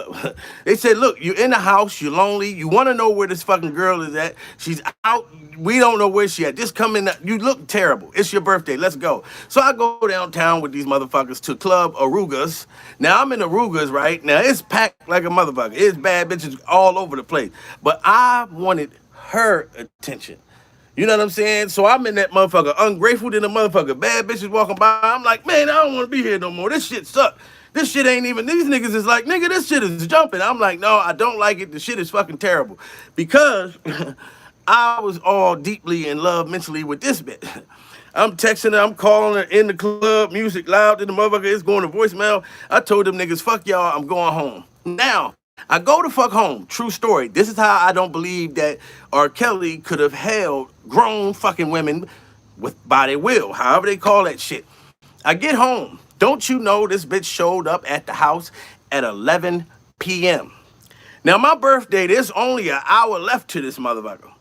They said, look, you're in the house, you're lonely, you want to know where this fucking girl is at. She's out, we don't know where she at. Just come in, you look terrible. It's your birthday, let's go. So I go downtown with these motherfuckers to Club Arugas. Now I'm in Arugas, right? Now it's packed like a motherfucker. It's bad bitches all over the place. But I wanted her attention. You know what I'm saying? So I'm in that motherfucker, ungrateful than a motherfucker. Bad bitches walking by. I'm like, man, I don't want to be here no more. This shit suck. This shit ain't even, these niggas is like, nigga, this shit is jumping. I'm like, no, I don't like it. The shit is fucking terrible. Because I was all deeply in love mentally with this bitch. I'm texting her, I'm calling her in the club, music loud to the motherfucker, it's going to voicemail. I told them niggas, fuck y'all, I'm going home. Now, I go to fuck home. True story. This is how I don't believe that R. Kelly could have held grown fucking women by their will, however they call that shit. I get home. Don't you know this bitch showed up at the house at 11 p.m. Now, my birthday, there's only an hour left to this motherfucker.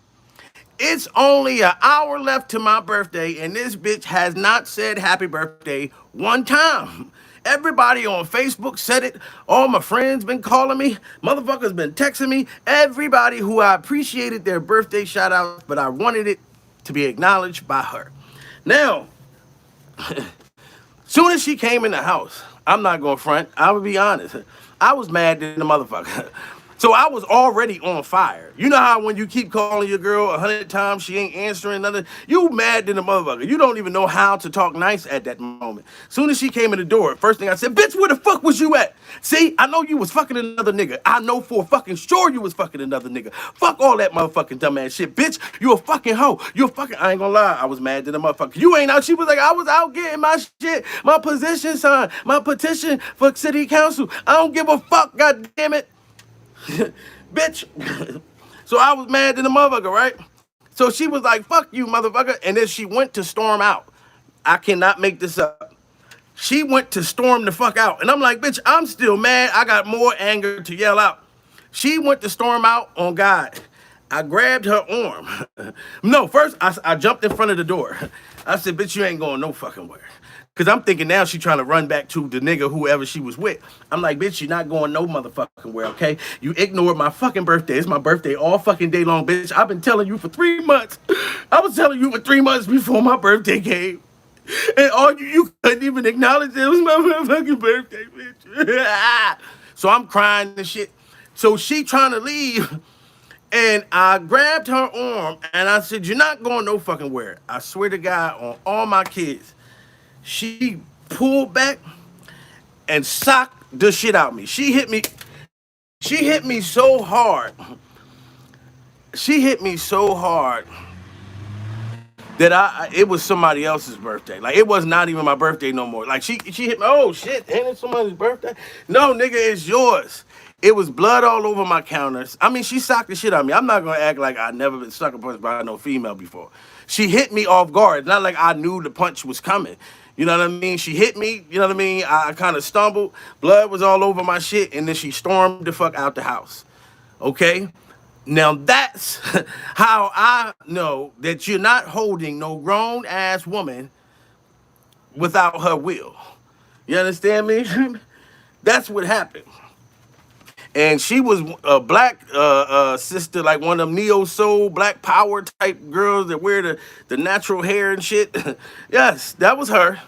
It's only an hour left to my birthday, and this bitch has not said happy birthday one time. Everybody on Facebook said it. All my friends been calling me. Motherfuckers been texting me. Everybody who I appreciated their birthday shout outs, but I wanted it to be acknowledged by her. Now, soon as she came in the house, I'm not going to front. I would be honest. I was mad at the motherfucker. So I was already on fire. You know how when you keep calling your girl 100 times, she ain't answering nothing? You mad at the motherfucker. You don't even know how to talk nice at that moment. Soon as she came in the door, first thing I said, bitch, where the fuck was you at? See, I know you was fucking another nigga. I know for a fucking sure you was fucking another nigga. Fuck all that motherfucking dumbass shit. Bitch, you a fucking hoe. You a fucking, I ain't gonna lie, I was mad at the motherfucker. You ain't out. She was like, I was out getting my shit, my position signed, my petition for city council. I don't give a fuck, god damn it. Bitch. So I was mad at the motherfucker, right? So she was like, fuck you, motherfucker. And then she went to storm out. I cannot make this up. She went to storm the fuck out. And I'm like, bitch, I'm still mad. I got more anger to yell out. She went to storm out on God. I grabbed her arm. No, first I jumped in front of the door. I said, bitch, you ain't going no fucking where. Because I'm thinking now she trying to run back to the nigga whoever she was with. I'm like, bitch, you're not going no motherfucking where, okay? You ignored my fucking birthday. It's my birthday all fucking day long, bitch. I've been telling you for 3 months. I was telling you for 3 months before my birthday came. And all you couldn't even acknowledge it was my motherfucking birthday, bitch. So I'm crying and shit. So she trying to leave. And I grabbed her arm and I said, you're not going no fucking where. I swear to God on all my kids. She pulled back and socked the shit out of me. She hit me so hard. She hit me so hard that it was somebody else's birthday. Like, it was not even my birthday no more. Like, she hit me, oh shit, ain't it somebody's birthday? No, nigga, it's yours. It was blood all over my counters. I mean, she socked the shit out of me. I'm not gonna act like I never been sucker punched by no female before. She hit me off guard. It's not like I knew the punch was coming. You know what I mean? She hit me, you know what I mean? I kind of stumbled. Blood was all over my shit, and then she stormed the fuck out the house. Okay? Now that's how I know that you're not holding no grown-ass woman without her will. You understand me? That's what happened. And she was a black sister, like one of them neo-soul, black power type girls that wear the natural hair and shit. Yes, that was her.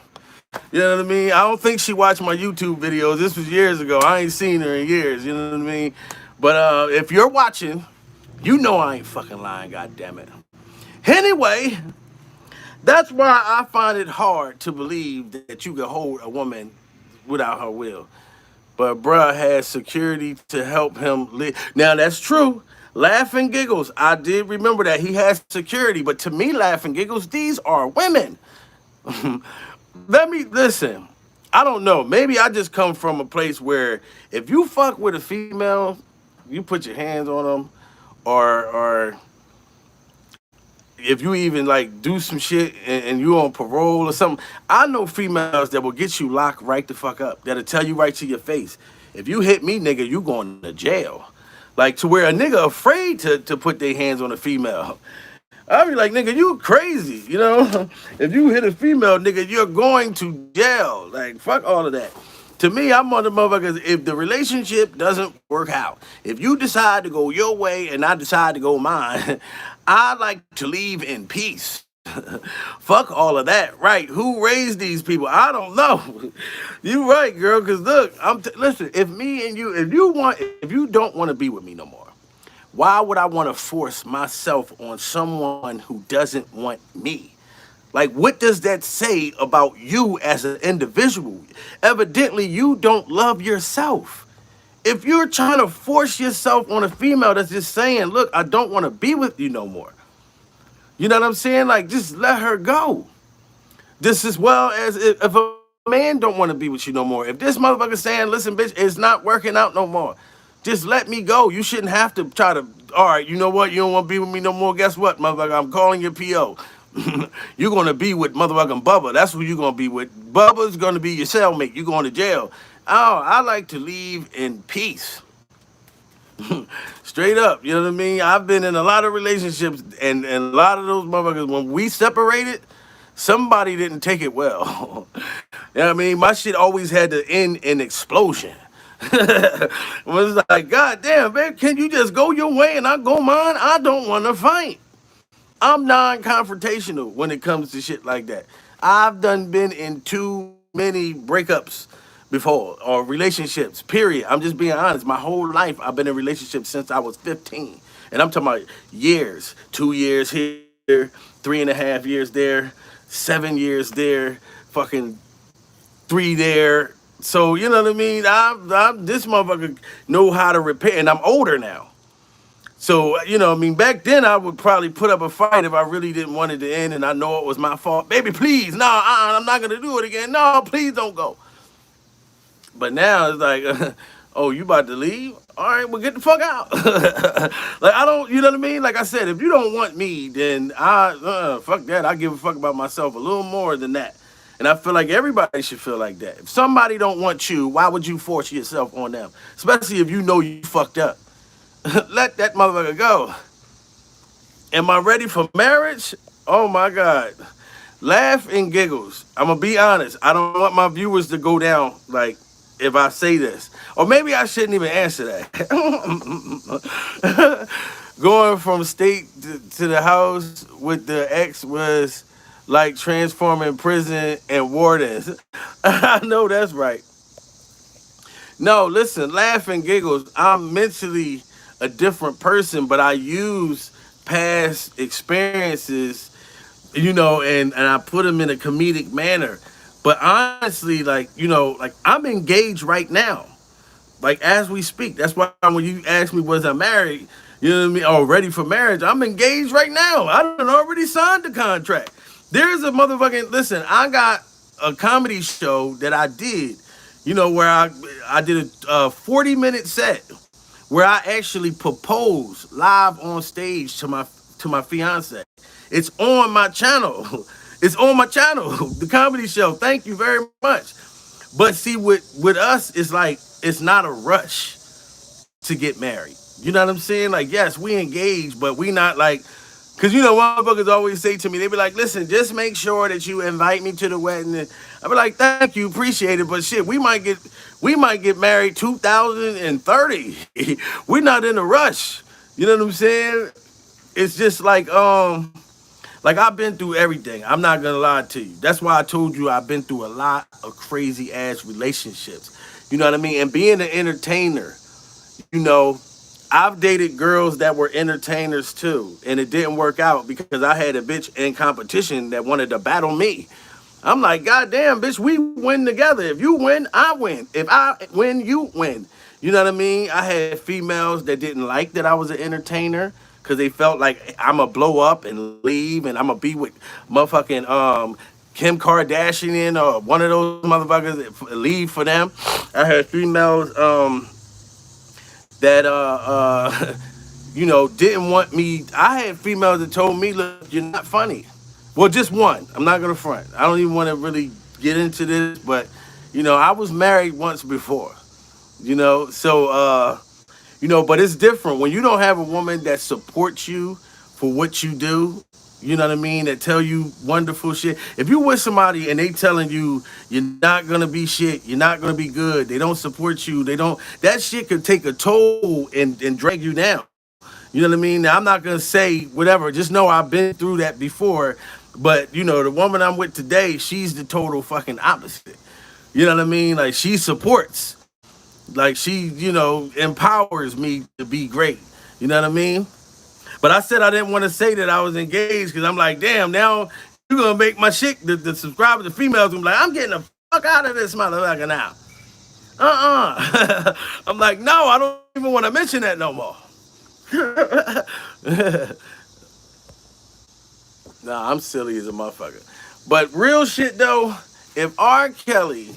You know what I mean? I don't think she watched my YouTube videos. This was years ago. I ain't seen her in years. You know what I mean? But if you're watching, you know I ain't fucking lying, goddammit. Anyway, that's why I find it hard to believe that you can hold a woman without her will. But bruh has security to help him live. Now, that's true. Laugh and giggles. I did remember that. He has security. But to me, laugh and giggles, these are women. Listen. I don't know. Maybe I just come from a place where if you fuck with a female, you put your hands on them, or if you even like do some shit and you on parole or something. I know females that will get you locked right the fuck up. That'll tell you right to your face, if you hit me, nigga, you going to jail. Like, to where a nigga afraid to put their hands on a female. I'll be like, nigga, you crazy, you know? If you hit a female, nigga, you're going to jail. Like, fuck all of that. To me, I'm one of the motherfuckers, if the relationship doesn't work out, if you decide to go your way and I decide to go mine, I like to leave in peace. Fuck all of that, right? Who raised these people? I don't know. You right, girl, because look, listen, if you don't want to be with me no more, why would I want to force myself on someone who doesn't want me? Like, what does that say about you as an individual? Evidently, you don't love yourself. If you're trying to force yourself on a female that's just saying, look, I don't want to be with you no more. You know what I'm saying? Like, just let her go. Just as well as if a man don't want to be with you no more. If this motherfucker's saying, listen, bitch, it's not working out no more, just let me go. You shouldn't have to try to, all right, you know what? You don't want to be with me no more. Guess what, motherfucker? I'm calling your PO. You're going to be with motherfucking Bubba. That's who you're going to be with. Bubba's going to be your cellmate. You're going to jail. Oh, I like to leave in peace. Straight up, you know what I mean? I've been in a lot of relationships, and a lot of those motherfuckers, when we separated, somebody didn't take it well. You know what I mean? My shit always had to end in explosion. It was like, God damn, babe, can you just go your way and I go mine? I don't want to fight. I'm non-confrontational when it comes to shit like that. I've done been in too many breakups before or relationships. Period. I'm just being honest. My whole life I've been in relationships since I was 15, and I'm talking about years. 2 years here, 3.5 years there, 7 years there, fucking three there. So you know what I mean. I'm this motherfucker know how to repair, and I'm older now. So, you know, I mean, back then I would probably put up a fight if I really didn't want it to end and I know it was my fault. Baby, please, no, I'm not going to do it again. No, please don't go. But now it's like, oh, you about to leave? All right, well, get the fuck out. Like, I don't, you know what I mean? Like I said, if you don't want me, then fuck that. I give a fuck about myself a little more than that. And I feel like everybody should feel like that. If somebody don't want you, why would you force yourself on them? Especially if you know you fucked up. Let that motherfucker go. Am I ready for marriage? Oh my God. Laugh and giggles. I'm going to be honest. I don't want my viewers to go down like if I say this. Or maybe I shouldn't even answer that. Going from state to the house with the ex was like transforming prison and wardens. I know that's right. No, listen, laugh and giggles. I'm mentally a different person, but I use past experiences, you know, and I put them in a comedic manner. But honestly, like, you know, like I'm engaged right now, like as we speak. That's why when you ask me, was I married? You know what I mean? Or ready for marriage? I'm engaged right now. I done already signed the contract. There's a motherfucking listen. I got a comedy show that I did, you know, where I did a 40-minute set where I actually proposed live on stage to my fiance. It's on my channel. It's on my channel, the comedy show. Thank you very much. But see, with us, it's like it's not a rush to get married. You know what I'm saying? Like, yes, we engaged, but we not like, cause you know, motherfuckers always say to me, they be like, listen, just make sure that you invite me to the wedding. And I be like, thank you, appreciate it, but shit, we might get married 2030. We're not in a rush. You know what I'm saying? It's just like I've been through everything. I'm not gonna lie to you. That's why I told you I've been through a lot of crazy ass relationships. You know what I mean? And being an entertainer, you know, I've dated girls that were entertainers too, and it didn't work out because I had a bitch in competition that wanted to battle me. I'm like, God damn, bitch, we win together. If you win, I win. If I win, you win. You know what I mean? I had females that didn't like that I was an entertainer because they felt like I'm going to blow up and leave and I'm going to be with motherfucking Kim Kardashian or one of those motherfuckers that leave for them. I had females that you know, didn't want me. I had females that told me, look, you're not funny. Well, just one. I'm not gonna front. I don't even want to really get into this, but you know, I was married once before. You know, so you know, but it's different when you don't have a woman that supports you for what you do. You know what I mean? That tell you wonderful shit. If you with somebody and they telling you you're not gonna be shit, you're not gonna be good, they don't support you, they don't. That shit could take a toll and drag you down. You know what I mean? Now, I'm not gonna say whatever. Just know I've been through that before. But you know, the woman I'm with today, she's the total fucking opposite. You know what I mean? Like she supports, like she, you know, empowers me to be great. You know what I mean? But I said I didn't want to say that I was engaged because I'm like, damn, now you're gonna make my shit, the subscribers, the females, gonna be like, I'm getting the fuck out of this motherfucker now. I'm like, no, I don't even want to mention that no more. Nah, I'm silly as a motherfucker. But real shit though, if R. Kelly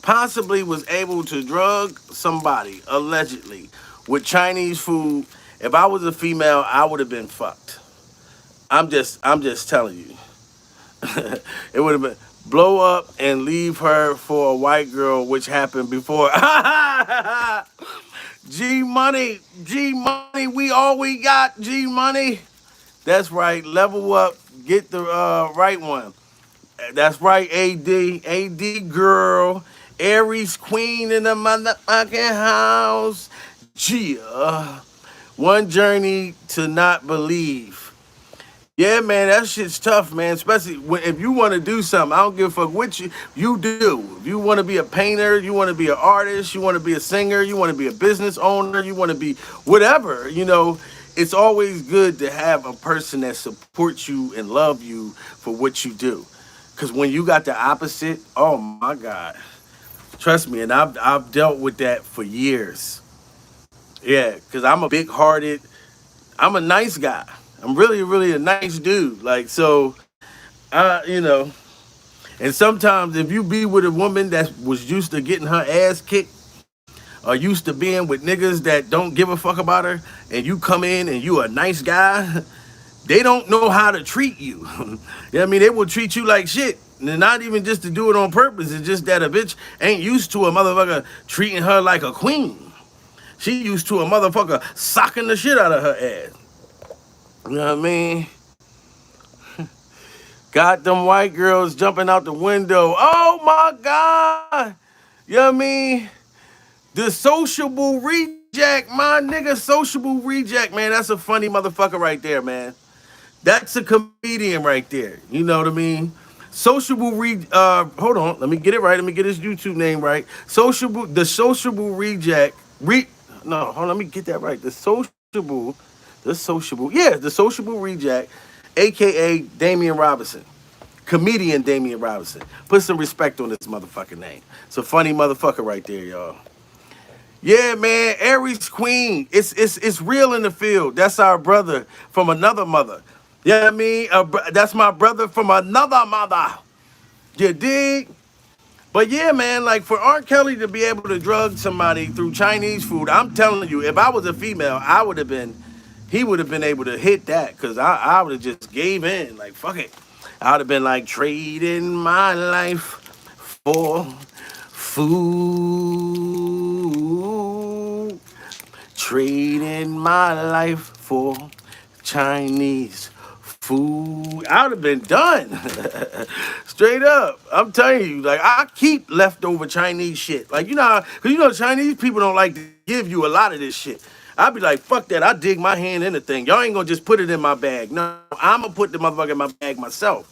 possibly was able to drug somebody allegedly with Chinese food, if I was a female, I would have been fucked. I'm just telling you. It would have been blow up and leave her for a white girl, which happened before. G Money, G Money, we all we got, G Money. That's right. Level up. Get the right one. That's right, AD. AD girl. Aries queen in the motherfucking house. Gia. One journey to not believe. Yeah, man, that shit's tough, man. Especially if you want to do something. I don't give a fuck what you do. If you want to be a painter, you want to be an artist, you want to be a singer, you want to be a business owner, you want to be whatever. It's always good to have a person that supports you and love you for what you do. Because when you got the opposite, oh my God, trust me, and I've dealt with that for years. Yeah, because I'm a big hearted. I'm a nice guy. I'm really, really a nice dude. Like, so, and sometimes if you be with a woman that was used to getting her ass kicked or used to being with niggas that don't give a fuck about her, and you come in and you a nice guy, they don't know how to treat you. I mean? They will treat you like shit. And not even just to do it on purpose. It's just that a bitch ain't used to a motherfucker treating her like a queen. She used to a motherfucker socking the shit out of her ass. You know what I mean? Got them white girls jumping out the window. Oh my God. You know what I mean? The sociable reject, my nigga, sociable reject, man. That's a funny motherfucker right there, man. That's a comedian right there. You know what I mean? Hold on, let me get it right. Let me get his YouTube name right. The sociable reject. No, hold on, let me get that right. The sociable reject, aka Damian Robinson. Comedian Damian Robinson. Put some respect on this motherfucking name. It's a funny motherfucker right there, y'all. Yeah, man, Aries Queen. It's real in the field. That's our brother from another mother. Yeah, I mean, that's my brother from another mother. You dig? But yeah, man, like for R. Kelly to be able to drug somebody through Chinese food, I'm telling you, if I was a female, he would have been able to hit that, because I would have just gave in. Like, fuck it. I would have been like, trading my life for food. Trading my life for Chinese food. I would have been done. Straight up. I'm telling you, like, I keep leftover Chinese shit. Like, because Chinese people don't like to give you a lot of this shit. I'd be like, fuck that. I dig my hand in the thing. Y'all ain't gonna just put it in my bag. No, I'm gonna put the motherfucker in my bag myself.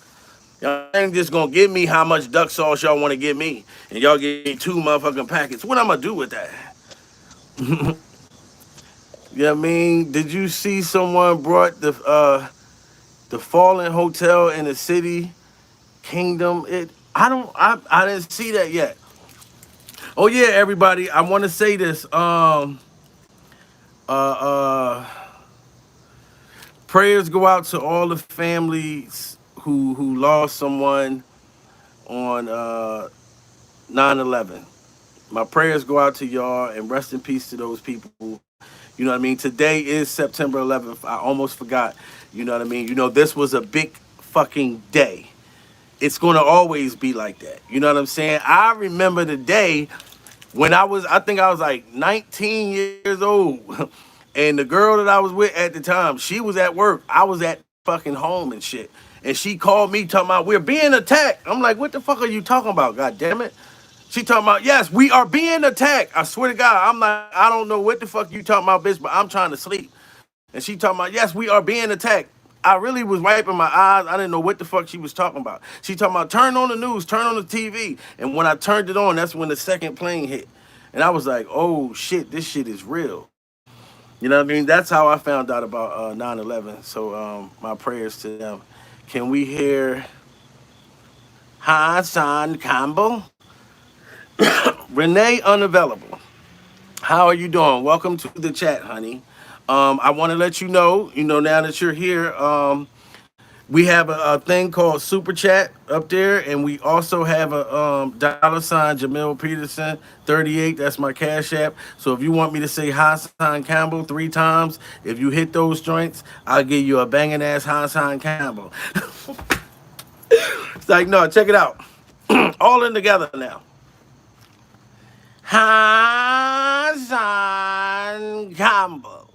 Y'all ain't just gonna give me how much duck sauce y'all wanna give me. And y'all give me 2 motherfucking packets. What I'm gonna do with that? You know what I mean? Did you see someone brought the Fallen Hotel in the city kingdom? I didn't see that yet. Oh yeah, everybody, I want to say this. Prayers go out to all the families who lost someone on 9/11. My prayers go out to y'all, and rest in peace to those people. You know what I mean? Today is September 11th. I almost forgot. You know what I mean? This was a big fucking day. It's going to always be like that. You know what I'm saying? I remember the day when I think I was like 19 years old. And the girl that I was with at the time, she was at work. I was at fucking home and shit. And she called me talking about, we're being attacked. I'm like, what the fuck are you talking about? God damn it. She talking about, yes, we are being attacked. I swear to God. I'm like, I don't know what the fuck you talking about, bitch, but I'm trying to sleep. And she talking about, yes, we are being attacked. I really was wiping my eyes. I didn't know what the fuck she was talking about. She talking about, turn on the news, turn on the TV. And when I turned it on, that's when the second plane hit. And I was like, oh shit, this shit is real. You know what I mean? That's how I found out about 9/11. So my prayers to them. Can we hear Hassan Campbell? Renee Unavailable. How are you doing? Welcome to the chat, honey. I want to let you know, now that you're here, we have a thing called Super Chat up there, and we also have a $ Jamil Peterson 38. That's my Cash App. So if you want me to say Hassan Campbell 3 times, if you hit those joints, I'll give you a banging ass Hassan Campbell. It's like, no, check it out. All in together now. Hassan combo.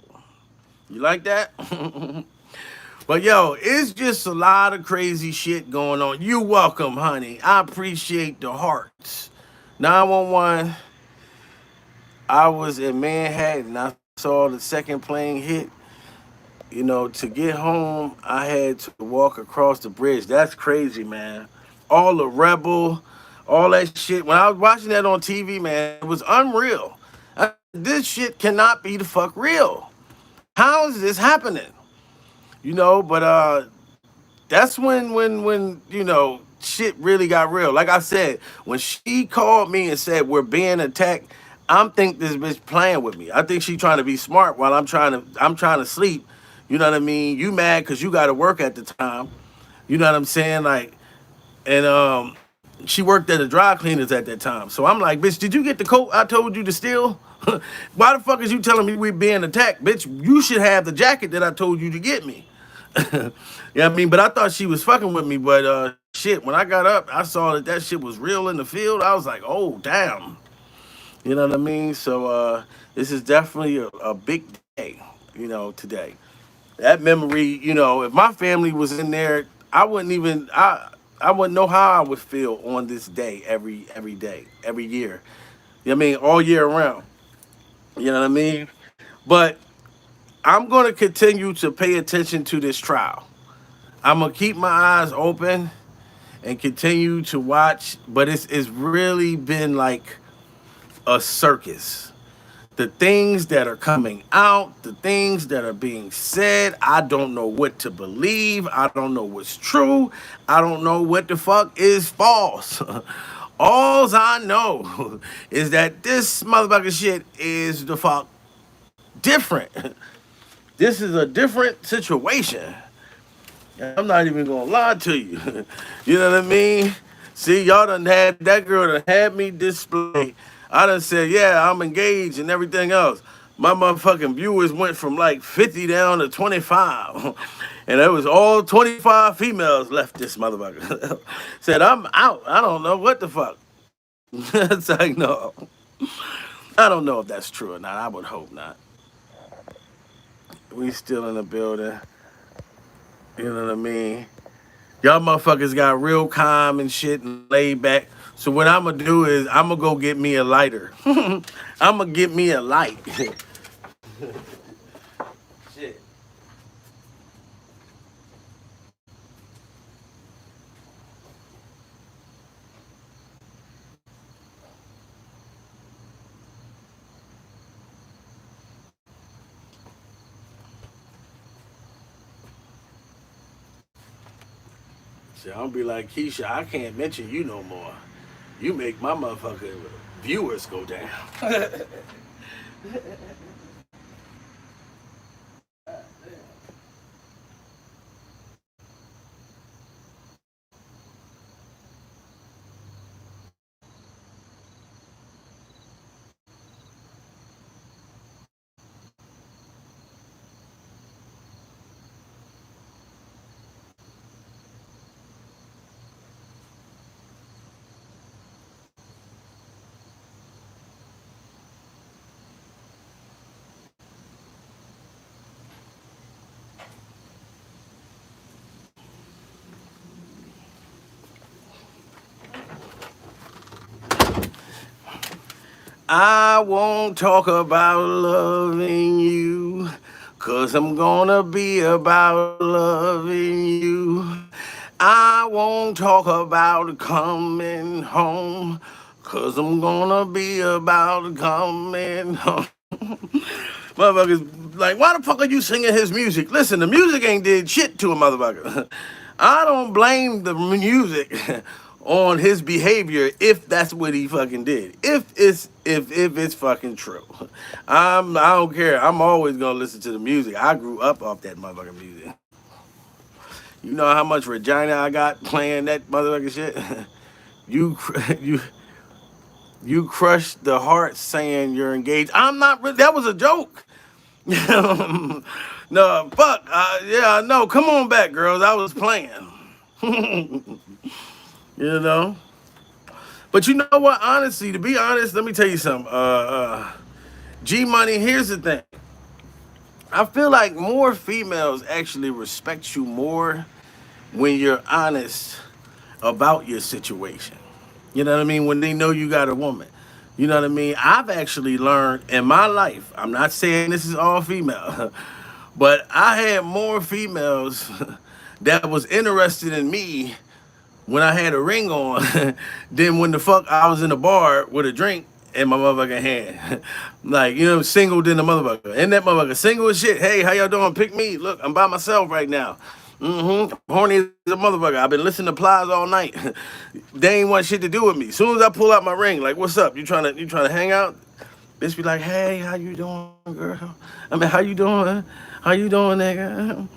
You like that? But yo, it's just a lot of crazy shit going on. You welcome, honey. I appreciate the hearts. 911. I was in Manhattan. I saw the second plane hit. You know, to get home, I had to walk across the bridge. That's crazy, man. All the rebel, all that shit. When I was watching that on TV, man, it was unreal. This shit cannot be the fuck real. How is this happening? You know, but that's when you know shit really got real. Like I said, when she called me and said we're being attacked, I'm think this bitch playing with me. I think she trying to be smart while I'm trying to sleep. You know what I mean? You mad because you got to work at the time. You know what I'm saying? Like, and she worked at a dry cleaners at that time. So I'm like, bitch, did you get the coat I told you to steal? Why the fuck is you telling me we being attacked, bitch? You should have the jacket that I told you to get me. Yeah, I mean, but I thought she was fucking with me. But shit, when I got up, I saw that shit was real in the field. I was like, oh damn. You know what I mean? So this is definitely a big day. You know, today. That memory, you know, if my family was in there, I wouldn't know how I would feel on this day every day, every year. You know what I mean? All year round. You know what I mean? But I'm going to continue to pay attention to this trial. I'm going to keep my eyes open and continue to watch, but it's really been like a circus. The things that are coming out, the things that are being said, I don't know what to believe. I don't know what's true. I don't know what the fuck is false. Alls I know is that this motherfucking shit is the fuck different. This is a different situation. I'm not even gonna lie to you. You know what I mean? See, y'all done had that girl done had me display. I done said, yeah, I'm engaged and everything else. My motherfucking viewers went from like 50 down to 25. And there was all 25 females left this motherfucker. Said, I'm out. I don't know what the fuck. It's like, no. I don't know if that's true or not. I would hope not. We still in the building. You know what I mean? Y'all motherfuckers got real calm and shit and laid back. So what I'm gonna do is I'm gonna go get me a lighter. I'm gonna get me a light. Shit. So I'll be like, Keisha, I can't mention you no more. You make my motherfucking viewers go down. I won't talk about loving you, 'cause I'm gonna be about loving you. I won't talk about coming home, 'cause I'm gonna be about coming home. Motherfuckers like, why the fuck are you singing his music? Listen, the music ain't did shit to a motherfucker. I don't blame the music on his behavior if that's what he fucking did. If it's fucking true. I don't care. I'm always gonna listen to the music. I grew up off that motherfucking music. You know how much Regina I got playing that motherfucking shit? you you you crushed the heart saying you're engaged. I'm not really, that was a joke. No, fuck. Yeah, I know. Come on back, girls. I was playing. You know? But you know what? Honestly, to be honest, let me tell you something. G Money, here's the thing. I feel like more females actually respect you more when you're honest about your situation. You know what I mean? When they know you got a woman. You know what I mean? I've actually learned in my life, I'm not saying this is all female, but I had more females that was interested in me when I had a ring on than when the fuck I was in a bar with a drink in my motherfucking hand. Like, you know, single than the motherfucker. And that motherfucker single as shit. Hey, how y'all doing? Pick me. Look, I'm by myself right now. Horny as a motherfucker. I've been listening to Plies all night. They ain't want shit to do with me. Soon as I pull out my ring, like, what's up? You trying to hang out? Bitch be like, hey, how you doing, girl? I mean, how you doing? How you doing, nigga?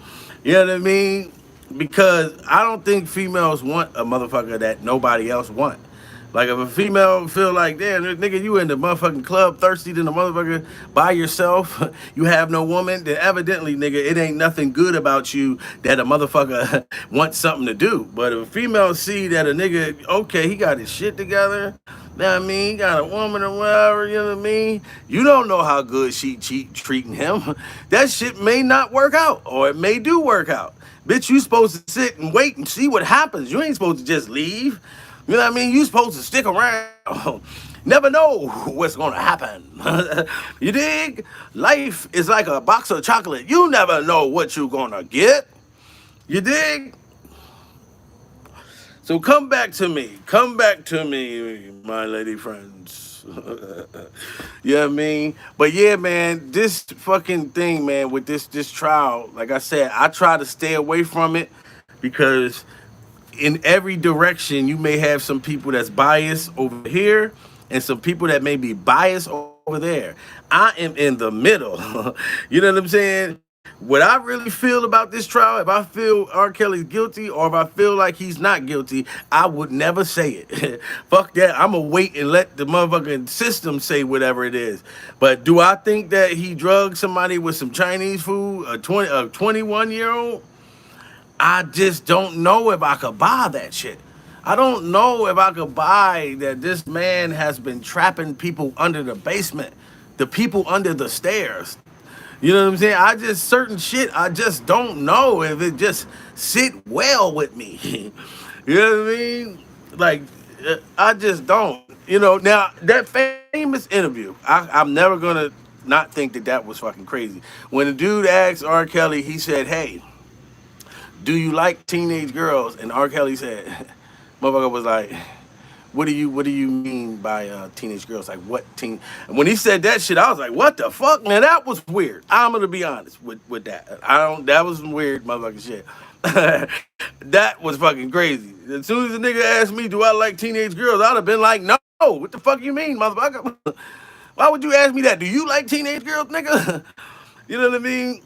You know what I mean? Because I don't think females want a motherfucker that nobody else want. Like if a female feel like, damn, nigga, you in the motherfucking club thirsty than a motherfucker by yourself, you have no woman, then evidently, nigga, it ain't nothing good about you that a motherfucker wants something to do. But if a female see that a nigga, okay, he got his shit together, you know what I mean, he got a woman or whatever, you know what I mean, you don't know how good she treating him. That shit may not work out, or it may do work out. Bitch, you supposed to sit and wait and see what happens. You ain't supposed to just leave. You know what I mean? You supposed to stick around. Never know what's gonna happen. You dig? Life is like a box of chocolate. You never know what you're gonna get. You dig? So come back to me. Come back to me, my lady friends. You know what I mean? But yeah, man, this fucking thing, man, with this trial, like I said, I try to stay away from it because in every direction, you may have some people that's biased over here and some people that may be biased over there. I am in the middle. You know what I'm saying? What I really feel about this trial, if I feel R. Kelly's guilty or if I feel like he's not guilty, I would never say it. Fuck that. I'm going to wait and let the motherfucking system say whatever it is. But do I think that he drugged somebody with some Chinese food, a 21-year-old? I just don't know if I could buy that shit. I don't know if I could buy that this man has been trapping people under the basement, the people under the stairs. You know what I'm saying? I just, certain shit, I just don't know if it just sit well with me. You know what I mean? Like, I just don't. You know, now, that famous interview, I'm never going to not think that that was fucking crazy. When the dude asked R. Kelly, he said, hey, do you like teenage girls? And R. Kelly said, motherfucker was like, what do you mean by teenage girls? Like what teen? And when he said that shit, I was like, what the fuck? Man, that was weird. I'm gonna be honest with that. That was some weird motherfucking shit. That was fucking crazy. As soon as the nigga asked me, do I like teenage girls? I'd have been like, no. What the fuck you mean, motherfucker? Why would you ask me that? Do you like teenage girls, nigga? You know what I mean?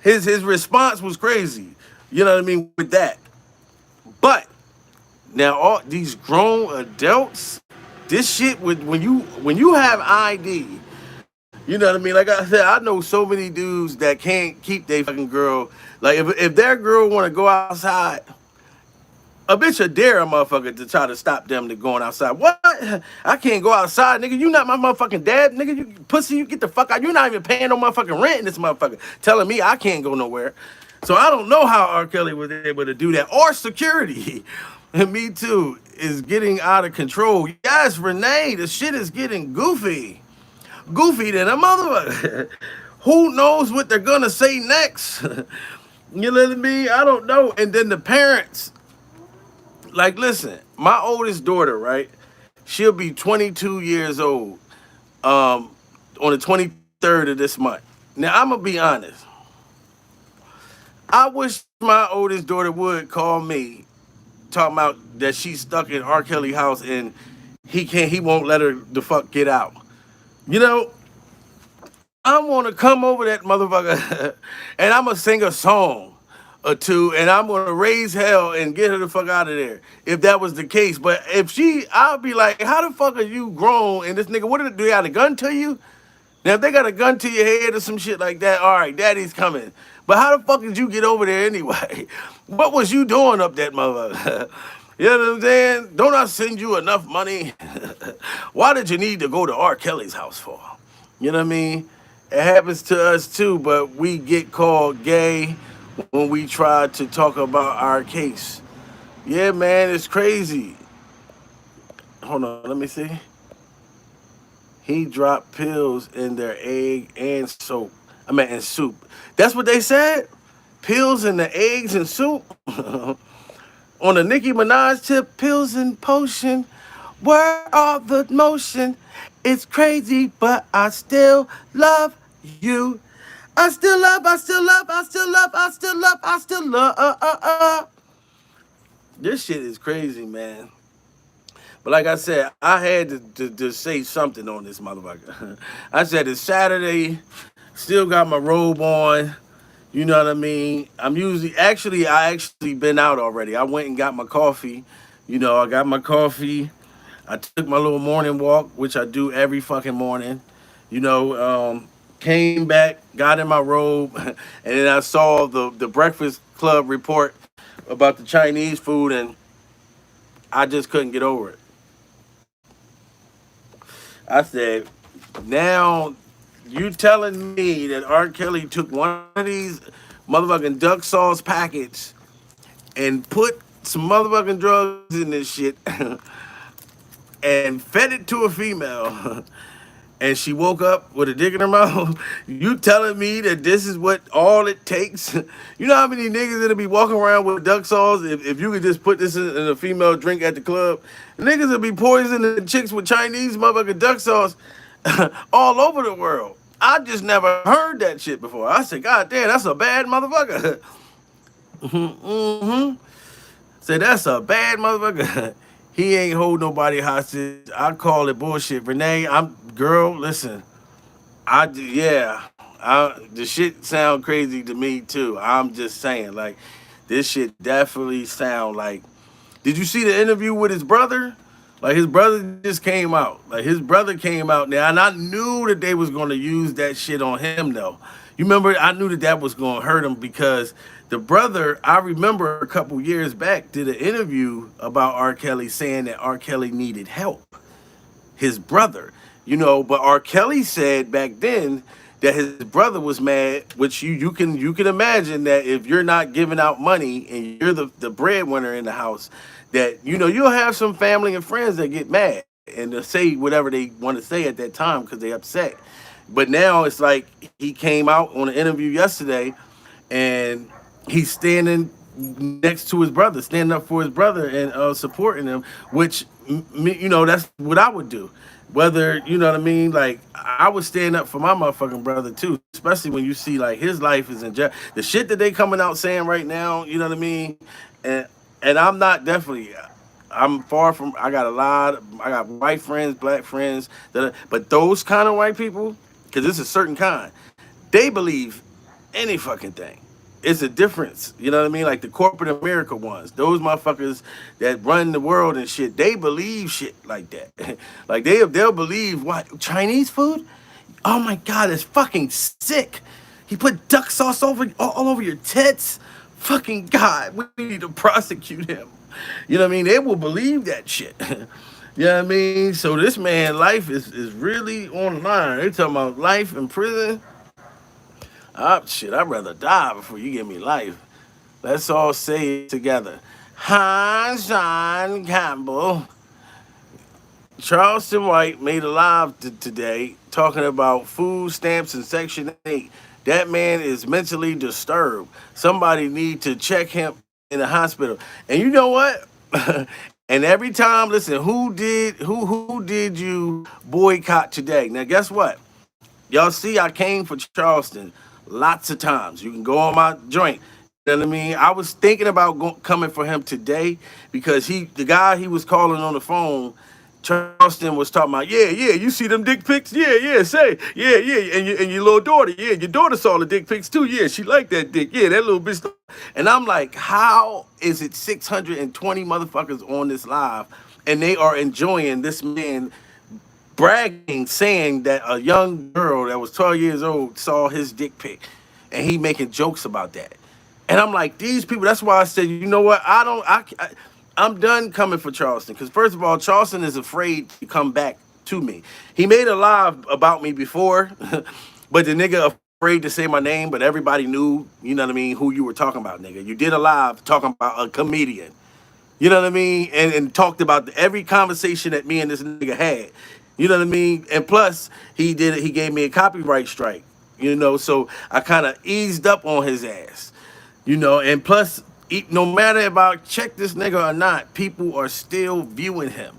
His response was crazy. You know what I mean with that. But now all these grown adults, this shit when you have ID, you know what I mean? Like I said, I know so many dudes that can't keep their fucking girl. Like if their girl wanna go outside, a bitch will dare a motherfucker to try to stop them to going outside. What? I can't go outside, nigga. You not my motherfucking dad, nigga. You pussy, you get the fuck out. You're not even paying no motherfucking rent in this motherfucker. Telling me I can't go nowhere. So I don't know how R. Kelly was able to do that. Or security. And me too is getting out of control. Yes, Renee, the shit is getting goofy. Goofy than a motherfucker. Who knows what they're gonna say next? You know what I mean? I don't know. And then the parents, like, listen, my oldest daughter, right? She'll be 22 years old on the 23rd of this month. Now, I'm gonna be honest. I wish my oldest daughter would call me talking about that she's stuck in R. Kelly house and he won't let her the fuck get out. You know, I want to come over that motherfucker and I'm going to sing a song or two and I'm going to raise hell and get her the fuck out of there if that was the case. But if I'll be like, how the fuck are you grown and this nigga, do they got a gun to you? Now, if they got a gun to your head or some shit like that, all right, daddy's coming. But how the fuck did you get over there anyway? What was you doing up that motherfucker? You know what I'm saying? Don't I send you enough money? Why did you need to go to R. Kelly's house for? You know what I mean? It happens to us too, but we get called gay when we try to talk about our case. Yeah, man, it's crazy. Hold on, let me see. He dropped pills in their egg and soap. I mean, in soup. That's what they said? Pills in the eggs and soup? On the Nicki Minaj tip, pills and potion. Where are the motion? It's crazy, but I still love you. I still love, I still love, I still love, I still love, I still love. This shit is crazy, man. But like I said, I had to say something on this motherfucker. I said it's Saturday, still got my robe on. You know what I mean? I actually been out already. I went and got my coffee. You know, I got my coffee. I took my little morning walk, which I do every fucking morning. You know, came back, got in my robe, and then I saw the Breakfast Club report about the Chinese food, and I just couldn't get over it. I said, now you telling me that R. Kelly took one of these motherfucking duck sauce packets and put some motherfucking drugs in this shit and fed it to a female and she woke up with a dick in her mouth? You telling me that this is what all it takes? You know how many niggas that'll be walking around with duck sauce if you could just put this in a female drink at the club? Niggas will be poisoning chicks with Chinese motherfucking duck sauce all over the world. I just never heard that shit before. I said, God damn, that's a bad motherfucker. Mm-hmm. Say, that's a bad motherfucker. He ain't hold nobody hostage. I call it bullshit. Renee, girl, listen. The shit sound crazy to me too. I'm just saying, like, this shit definitely sound like. Did you see the interview with his brother? Like, his brother just came out. Like, his brother came out now, and I knew that they was going to use that shit on him, though. You remember, I knew that was going to hurt him because the brother, I remember a couple years back, did an interview about R. Kelly saying that R. Kelly needed help. His brother, you know, but R. Kelly said back then that his brother was mad, which you can imagine that if you're not giving out money and you're the breadwinner in the house, that, you know, you'll have some family and friends that get mad and they'll say whatever they want to say at that time because they upset. But now it's like he came out on an interview yesterday and he's standing next to his brother, standing up for his brother and supporting him, which, you know, that's what I would do. Whether, you know what I mean, like, I would stand up for my motherfucking brother too, especially when you see like his life is in jeopardy. The shit that they coming out saying right now, you know what I mean, and I'm not definitely. I'm far from. I got white friends, black friends, but those kind of white people, because it's a certain kind, they believe any fucking thing. It's a difference, you know what I mean? Like the corporate America ones, those motherfuckers that run the world and shit, they believe shit like that. Like they'll believe what, Chinese food? Oh my God, it's fucking sick. He put duck sauce all over your tits. Fucking God, we need to prosecute him. You know what I mean? They will believe that shit. You know what I mean? So this man, life is really on the line. They talking about life in prison. I'd rather die before you give me life. Let's all say it together. Hi, John Campbell. Charleston White made a live today talking about food stamps and Section 8. That man is mentally disturbed. Somebody need to check him in the hospital. And you know what? And every time, listen, who did you boycott today? Now, guess what? Y'all see, I came for Charleston lots of times. You can go on my joint. You know what I mean? I was thinking about coming for him today because the guy he was calling on the phone, Charleston was talking about, yeah, you see them dick pics? Yeah, say, yeah, and your little daughter, yeah, your daughter saw the dick pics too, yeah, she liked that dick, yeah, that little bitch. And I'm like, how is it 620 motherfuckers on this live and they are enjoying this man bragging, saying that a young girl that was 12 years old saw his dick pic and he making jokes about that? And I'm like, these people, that's why I said, you know what, I'm done coming for Charleston because first of all, Charleston is afraid to come back to me. He made a live about me before, but the nigga afraid to say my name, but everybody knew, you know what I mean, who you were talking about, nigga. You did a live talking about a comedian. You know what I mean? And talked about every conversation that me and this nigga had. You know what I mean? And plus, he gave me a copyright strike. You know, so I kind of eased up on his ass. You know, and plus, no matter if I check this nigga or not, people are still viewing him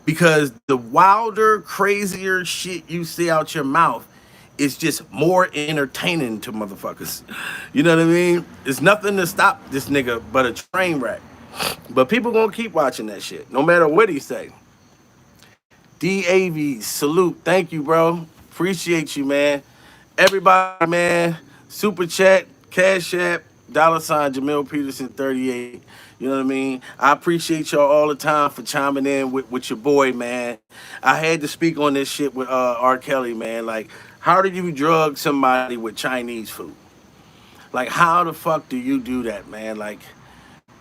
because the wilder, crazier shit you say out your mouth is just more entertaining to motherfuckers. You know what I mean? There's nothing to stop this nigga but a train wreck. But people gonna keep watching that shit, no matter what he say. DAV, salute. Thank you, bro. Appreciate you, man. Everybody, man. Super chat, Cash App, $ Jamil Peterson 38. You know what I mean? I appreciate y'all all the time for chiming in with your boy, man. I had to speak on this shit with R. Kelly, man. Like, how do you drug somebody with Chinese food? Like, how the fuck do you do that, man? Like,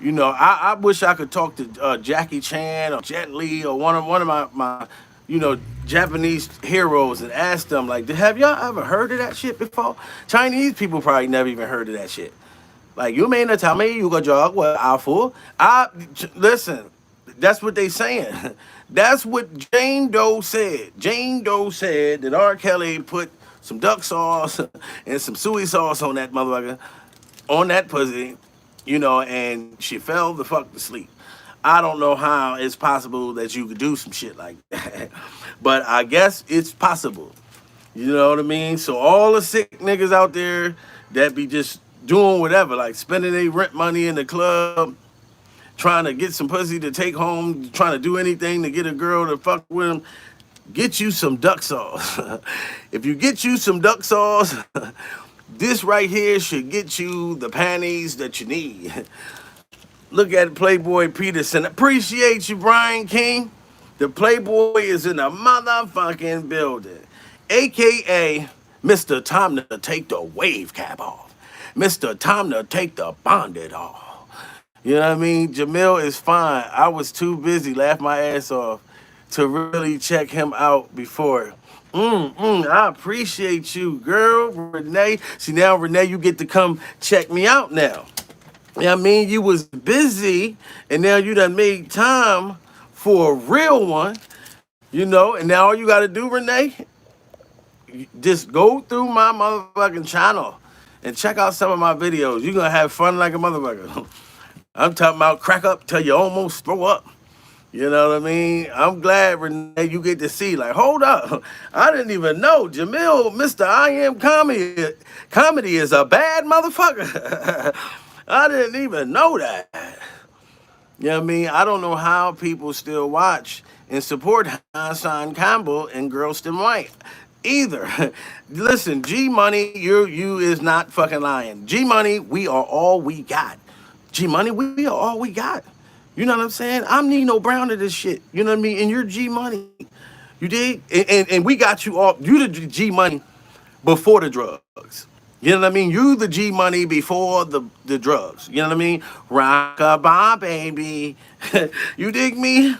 you know, I wish I could talk to Jackie Chan or Jet Li or one of my you know, Japanese heroes and ask them, like, have y'all ever heard of that shit before? Chinese people probably never even heard of that shit. Like, you mean to tell me you go jog with Alpha? Listen, that's what they saying. That's what Jane Doe said. Jane Doe said that R. Kelly put some duck sauce and some soy sauce on that motherfucker, on that pussy, you know, and she fell the fuck to sleep. I don't know how it's possible that you could do some shit like that, but I guess it's possible. You know what I mean? So all the sick niggas out there that be just doing whatever, like spending their rent money in the club, trying to get some pussy to take home, trying to do anything to get a girl to fuck with them, get you some duck sauce. If you get you some duck sauce, this right here should get you the panties that you need. Look at Playboy Peterson. Appreciate you, Brian King. The Playboy is in the motherfucking building. AKA Mr. Time to take the wave cap off. Mr. Time to take the bonnet off. You know what I mean? Jamil is fine. I was too busy, laugh my ass off, to really check him out before. I appreciate you, girl, Renee. See, now, Renee, you get to come check me out now. You know what I mean? You was busy, and now you done made time for a real one, you know, and now all you got to do, Renee, just go through my motherfucking channel and check out some of my videos. You're going to have fun like a motherfucker. I'm talking about crack up till you almost throw up. You know what I mean? I'm glad, Renee, you get to see, like, hold up. I didn't even know Jamil, Mr. I Am Comedy is a bad motherfucker. I didn't even know that. You know what I mean? I don't know how people still watch and support Hassan Campbell and Girlston White either. Listen, G Money, you is not fucking lying. G Money, we are all we got. G Money, we are all we got. You know what I'm saying? I'm Nino Brown to this shit. You know what I mean? And you're G Money. You dig? And we got you all. You the G Money before the drugs. You know what I mean? You the G Money before the drugs. You know what I mean? Rock-a-bye, baby. You dig me?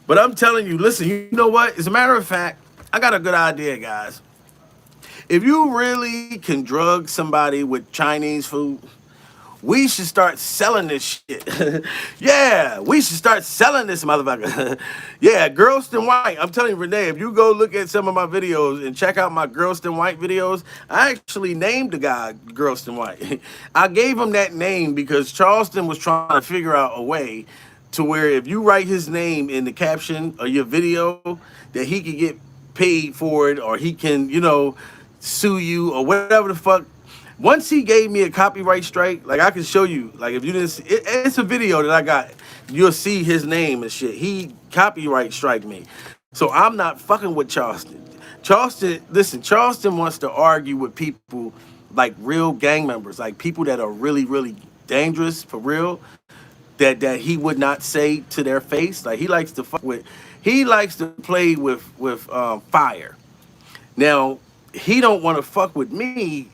But I'm telling you, listen, you know what? As a matter of fact, I got a good idea, guys. If you really can drug somebody with Chinese food, we should start selling this shit. Yeah, we should start selling this motherfucker. Yeah, Girlston White. I'm telling you, Renee, if you go look at some of my videos and check out my Girlston White videos, I actually named the guy Girlston White. I gave him that name because Charleston was trying to figure out a way to where if you write his name in the caption of your video, that he could get paid for it, or he can, you know, sue you or whatever the fuck. Once he gave me a copyright strike, like I can show you, like if you didn't see, it's a video that I got, you'll see his name and shit. He copyright strike me. So I'm not fucking with Charleston. Listen, Charleston wants to argue with people like real gang members, like people that are really, really dangerous for real, that he would not say to their face. Like he likes to play with fire. Now, he don't want to fuck with me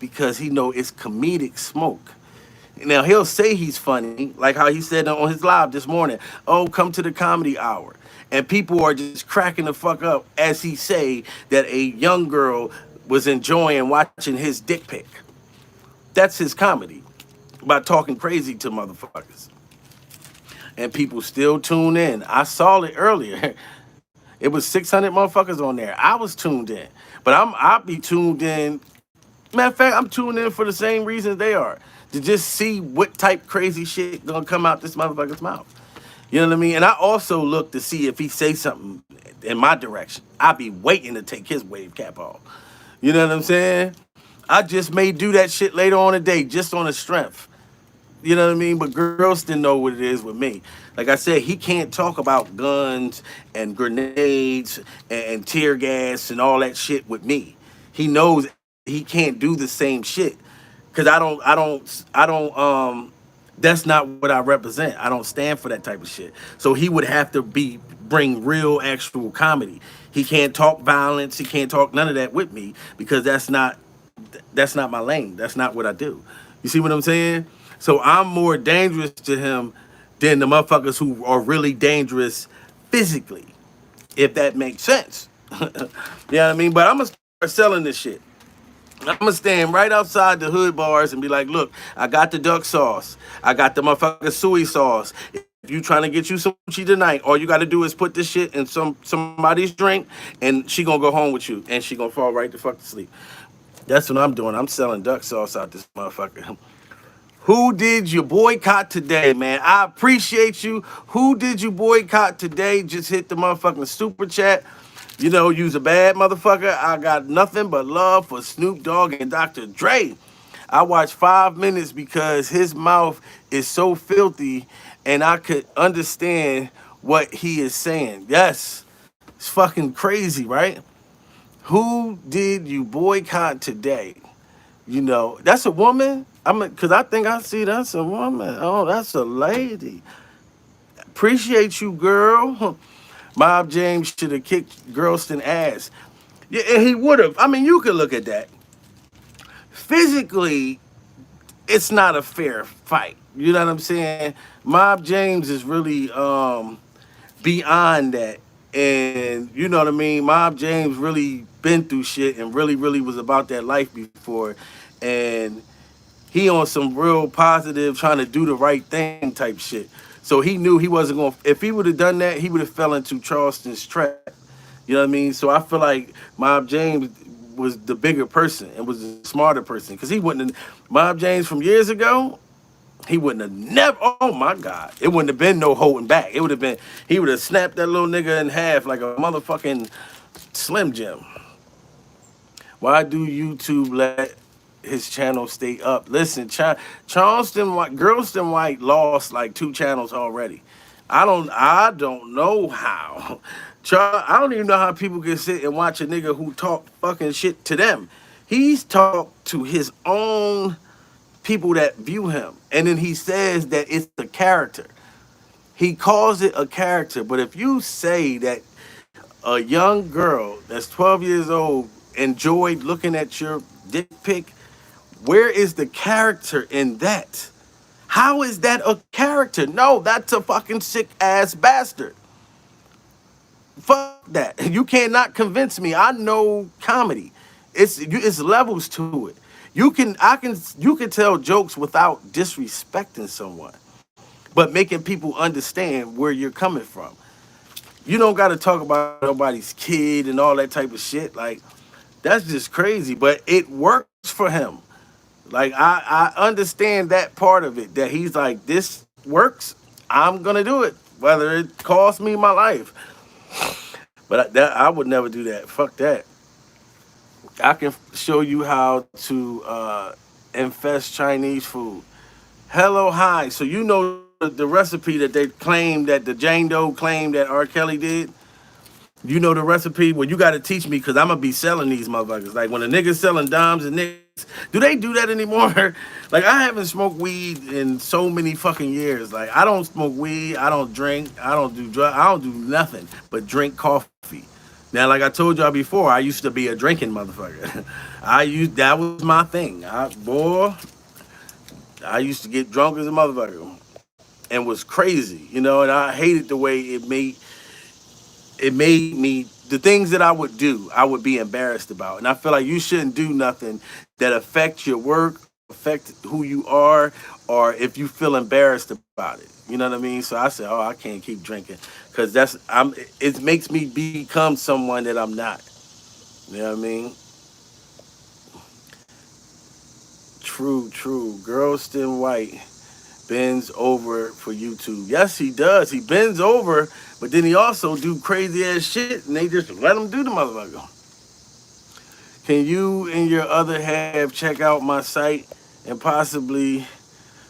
because he know it's comedic smoke. Now he'll say he's funny, like how he said on his live this morning. Oh, come to the comedy hour, and people are just cracking the fuck up as he say that a young girl was enjoying watching his dick pic. That's his comedy, by talking crazy to motherfuckers, and people still tune in. I saw it earlier. It was 600 motherfuckers on there. I was tuned in, but I'll be tuned in. Matter of fact, I'm tuned in for the same reasons they are, to just see what type crazy shit gonna come out this motherfucker's mouth. You know what I mean? And I also look to see if he say something in my direction. I be waiting to take his wave cap off. You know what I'm saying? I just may do that shit later on today, just on the strength. You know what I mean? But girls didn't know what it is with me. Like I said, he can't talk about guns and grenades and tear gas and all that shit with me. He knows he can't do the same shit. Cause I don't that's not what I represent. I don't stand for that type of shit. So he would have to bring real actual comedy. He can't talk violence, he can't talk none of that with me because that's not my lane. That's not what I do. You see what I'm saying? So I'm more dangerous to him than the motherfuckers who are really dangerous physically, if that makes sense. You know what I mean? But I'm gonna start selling this shit. I'm gonna stand right outside the hood bars and be like, look, I got the duck sauce. I got the motherfucking soy sauce. If you trying to get you some sushi tonight, all you gotta do is put this shit in somebody's drink and she gonna go home with you and she gonna fall right the fuck to sleep. That's what I'm doing. I'm selling duck sauce out this motherfucker. Who did you boycott today, man? I appreciate you. Who did you boycott today? Just hit the motherfucking super chat. You know, you's a bad motherfucker. I got nothing but love for Snoop Dogg and Dr. Dre. I watched 5 minutes because his mouth is so filthy and I could understand what he is saying. Yes, it's fucking crazy, right? Who did you boycott today? You know, that's a woman. Cause I think I see that's a woman. Oh, that's a lady. Appreciate you, girl. Mob James should have kicked Girlston ass. Yeah, and he would have. I mean, you could look at that. Physically, it's not a fair fight. You know what I'm saying? Mob James is really beyond that. And you know what I mean? Mob James really been through shit and really, really was about that life before. And he on some real positive, trying to do the right thing type shit. So he knew he wasn't going to, if he would have done that, he would have fell into Charleston's trap. You know what I mean? So I feel like Mob James was the bigger person and was the smarter person. Because he wouldn't have, Mob James from years ago, he wouldn't have never, oh my God. It wouldn't have been no holding back. It would have been, he would have snapped that little nigga in half like a motherfucking Slim Jim. Why do YouTube let his channel stay up? Listen, Charleston White, Girlston White lost like 2 channels already. I don't know how. I don't even know how people can sit and watch a nigga who talk fucking shit to them. He's talked to his own people that view him, and then he says that it's a character. He calls it a character, but if you say that a young girl that's 12 years old enjoyed looking at your dick pic, where is the character in that? How is that a character? No, that's a fucking sick ass bastard. Fuck that. You cannot convince me. I know comedy. It's levels to it. You can tell jokes without disrespecting someone, but making people understand where you're coming from. You don't got to talk about nobody's kid and all that type of shit. Like, that's just crazy, but it works for him. Like, I understand that part of it, that he's like, this works, I'm going to do it, whether it costs me my life. But I would never do that. Fuck that. I can show you how to infest Chinese food. Hello, hi. So you know the recipe that they claim, that the Jane Doe claimed that R. Kelly did? You know the recipe? Well, you got to teach me, because I'm going to be selling these motherfuckers. Like, when a nigga's selling dimes and niggas, do they do that anymore? Like, I haven't smoked weed in so many fucking years. Like, I don't smoke weed. I don't drink. I don't do drugs. I don't do nothing but drink coffee. Now, like I told y'all before, I used to be a drinking motherfucker. That was my thing. I used to get drunk as a motherfucker and was crazy, you know, and I hated the way it made me the things that I would do, I would be embarrassed about. And I feel like you shouldn't do nothing that affects your work, affect who you are, or if you feel embarrassed about it. You know what I mean? So I said, oh, I can't keep drinking because it makes me become someone that I'm not. You know what I mean? True, true. Girlston White bends over for YouTube. Yes, he does. He bends over, but then he also do crazy ass shit, and they just let him do the motherfucker. Can you and your other half check out my site and possibly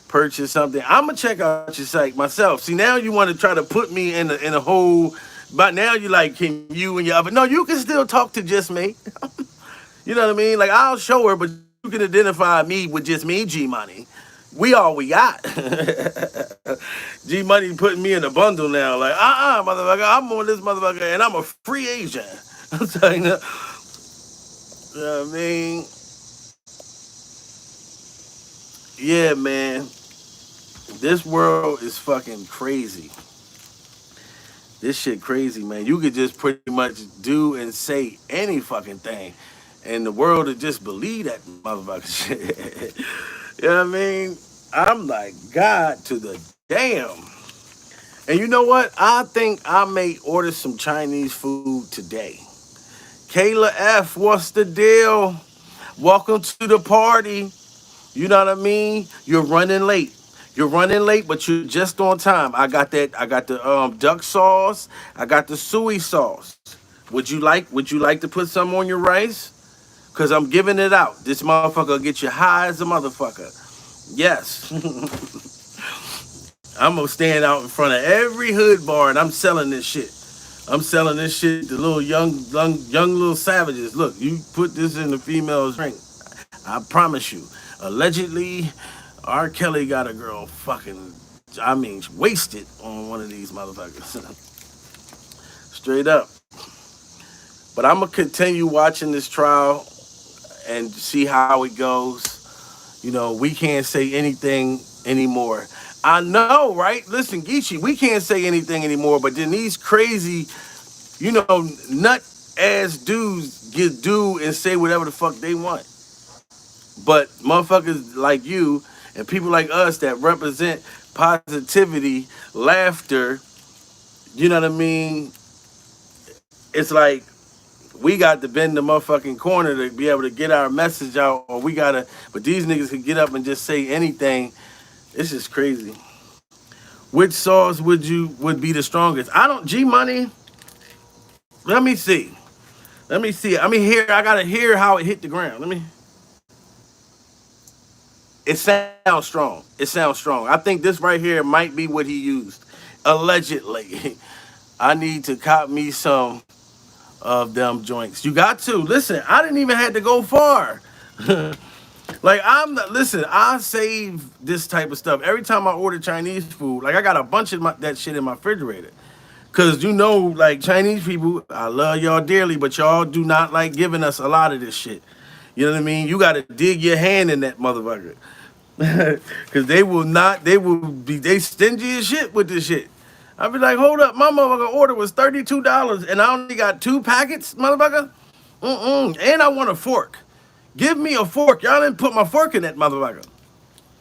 purchase something? I'm gonna check out your site myself. See, now you want to try to put me in a whole. But now you like, can you and your other? No, you can still talk to just me. You know what I mean? Like I'll show her, but you can identify me with just me, G Money. We all we got. G Money putting me in a bundle now. Like, motherfucker, I'm on this motherfucker and I'm a free agent. I'm telling you. You know what I mean? Yeah, man. This world is fucking crazy. This shit crazy, man. You could just pretty much do and say any fucking thing. And the world would just believe that motherfucker shit. You know what I mean? I'm like, God to the damn. And you know what? I think I may order some Chinese food today. Kayla F, what's the deal? Welcome to the party. You know what I mean? You're running late. You're running late, but you're just on time. I got the duck sauce. I got the soy sauce. Would you like to put some on your rice? Cause I'm giving it out. This motherfucker will get you high as a motherfucker. Yes. I'm gonna stand out in front of every hood bar and I'm selling this shit. I'm selling this shit to little young little savages. Look, you put this in the female's drink. I promise you. Allegedly, R. Kelly got a girl fucking, wasted on one of these motherfuckers. Straight up. But I'm gonna continue watching this trial and see how it goes. You know, we can't say anything anymore. I know, right? Listen, Geechee, we can't say anything anymore, but then these crazy, nut ass dudes do and say whatever the fuck they want. But motherfuckers like you and people like us that represent positivity, laughter, you know what I mean? It's like we got to bend the motherfucking corner to be able to get our message out, or but these niggas can get up and just say anything. It's just crazy. Which sauce would be the strongest? G Money. Let me see. I gotta hear how it hit the ground. It sounds strong. I think this right here might be what he used. Allegedly. I need to cop me some of them joints. You got to. Listen, I didn't even have to go far. Like, I save this type of stuff. Every time I order Chinese food, like I got a bunch of that shit in my refrigerator. Cause like Chinese people, I love y'all dearly, but y'all do not like giving us a lot of this shit. You know what I mean? You gotta dig your hand in that motherfucker. Cause they stingy as shit with this shit. I'd be like, hold up, my motherfucker order was $32 and I only got 2 packets, motherfucker. And I want a fork. Give me a fork. Y'all didn't put my fork in that motherfucker.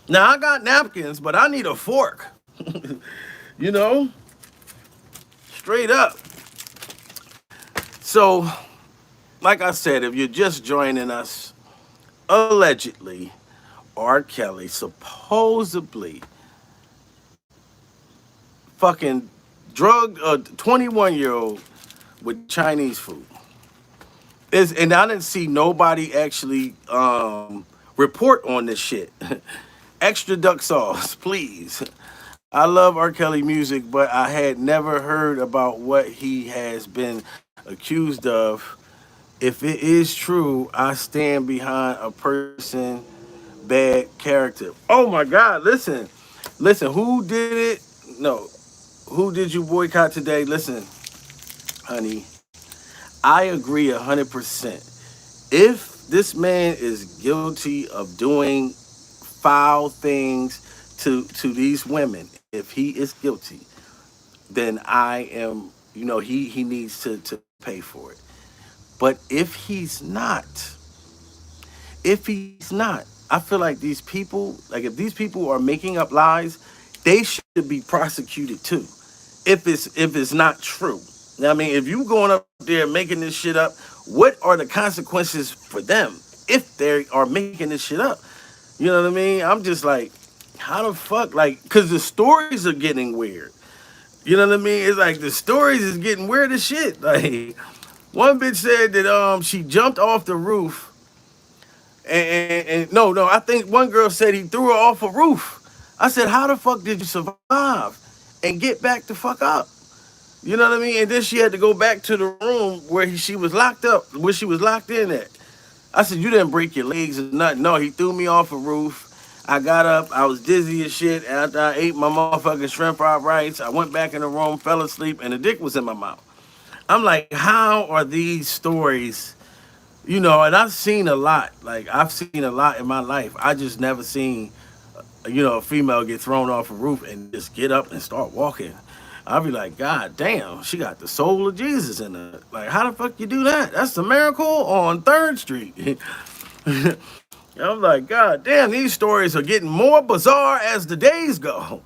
Now I got napkins, but I need a fork. You know? Straight up. So, like I said, if you're just joining us, allegedly, R. Kelly supposedly fucking drugged a 21-year-old with Chinese food. And I didn't see nobody actually report on this shit. Extra duck sauce, please. I love R. Kelly music, but I had never heard about what he has been accused of. If it is true, I stand behind a person bad character. Oh my God, listen, who did it? No, who did you boycott today? Listen, honey, I agree 100%. If this man is guilty of doing foul things to these women, if he is guilty, then I am, he needs to pay for it. But if he's not, I feel like these people, like if these people are making up lies, they should be prosecuted too. If it's not true. Now, I mean, if you going up there making this shit up, what are the consequences for them if they are making this shit up? You know what I mean? I'm just like, how the fuck? Like, because the stories are getting weird. You know what I mean? It's like the stories is getting weird as shit. Like, one bitch said that she jumped off the roof, and no, I think one girl said he threw her off a roof. I said, how the fuck did you survive and get back the fuck up? You know what I mean? And then she had to go back to the room where she was locked up, where she was locked in at. I said, you didn't break your legs or nothing. No, he threw me off a roof. I got up, I was dizzy as shit. After I ate my motherfucking shrimp fried rice, I went back in the room, fell asleep, and the dick was in my mouth. I'm like, how are these stories? And I've seen a lot. Like, I've seen a lot in my life. I just never seen, a female get thrown off a roof and just get up and start walking. I'll be like, God damn, she got the soul of Jesus in her. Like, how the fuck you do that? That's the miracle on 3rd Street. I'm like, God damn, these stories are getting more bizarre as the days go.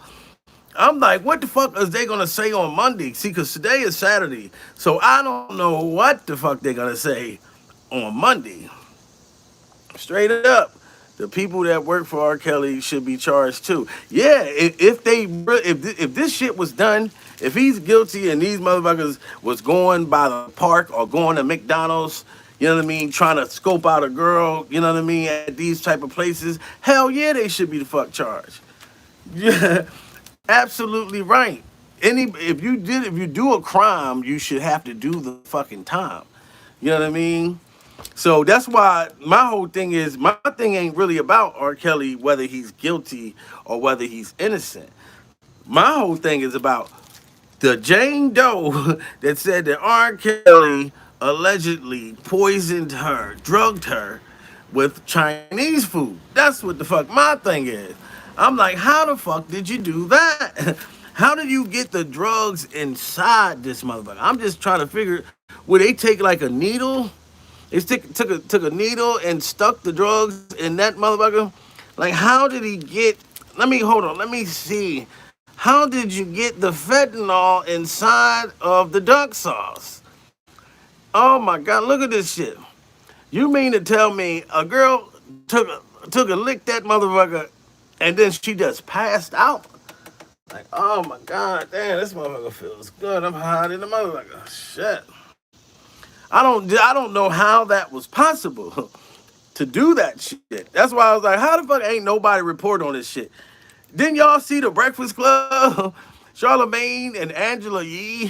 I'm like, what the fuck is they gonna say on Monday? See, because today is Saturday, so I don't know what the fuck they're gonna say on Monday. Straight up, the people that work for R. Kelly should be charged too. Yeah, if this shit was done, if he's guilty and these motherfuckers was going by the park or going to McDonald's, you know what I mean, trying to scope out a girl, you know what I mean, at these type of places, hell yeah, they should be the fuck charged. Yeah, absolutely right. If you do a crime, you should have to do the fucking time. You know what I mean? So that's why my thing ain't really about R. Kelly, whether he's guilty or whether he's innocent. My whole thing is about the Jane Doe that said that R. Kelly allegedly poisoned her, drugged her with Chinese food. That's what the fuck my thing is. I'm like, how the fuck did you do that? How did you get the drugs inside this motherfucker? I'm just trying to figure, would they take like a needle? They took a needle and stuck the drugs in that motherfucker. Like, how did he get? Hold on. Let me see. How did you get the fentanyl inside of the duck sauce? Oh my God! Look at this shit. You mean to tell me a girl took a lick that motherfucker, and then she just passed out? Like, oh my God, damn, this motherfucker feels good. I'm hot in the motherfucker. Shit. I don't know how that was possible to do that shit. That's why I was like, how the fuck ain't nobody report on this shit? Didn't y'all see the Breakfast Club? Charlemagne and Angela Yee,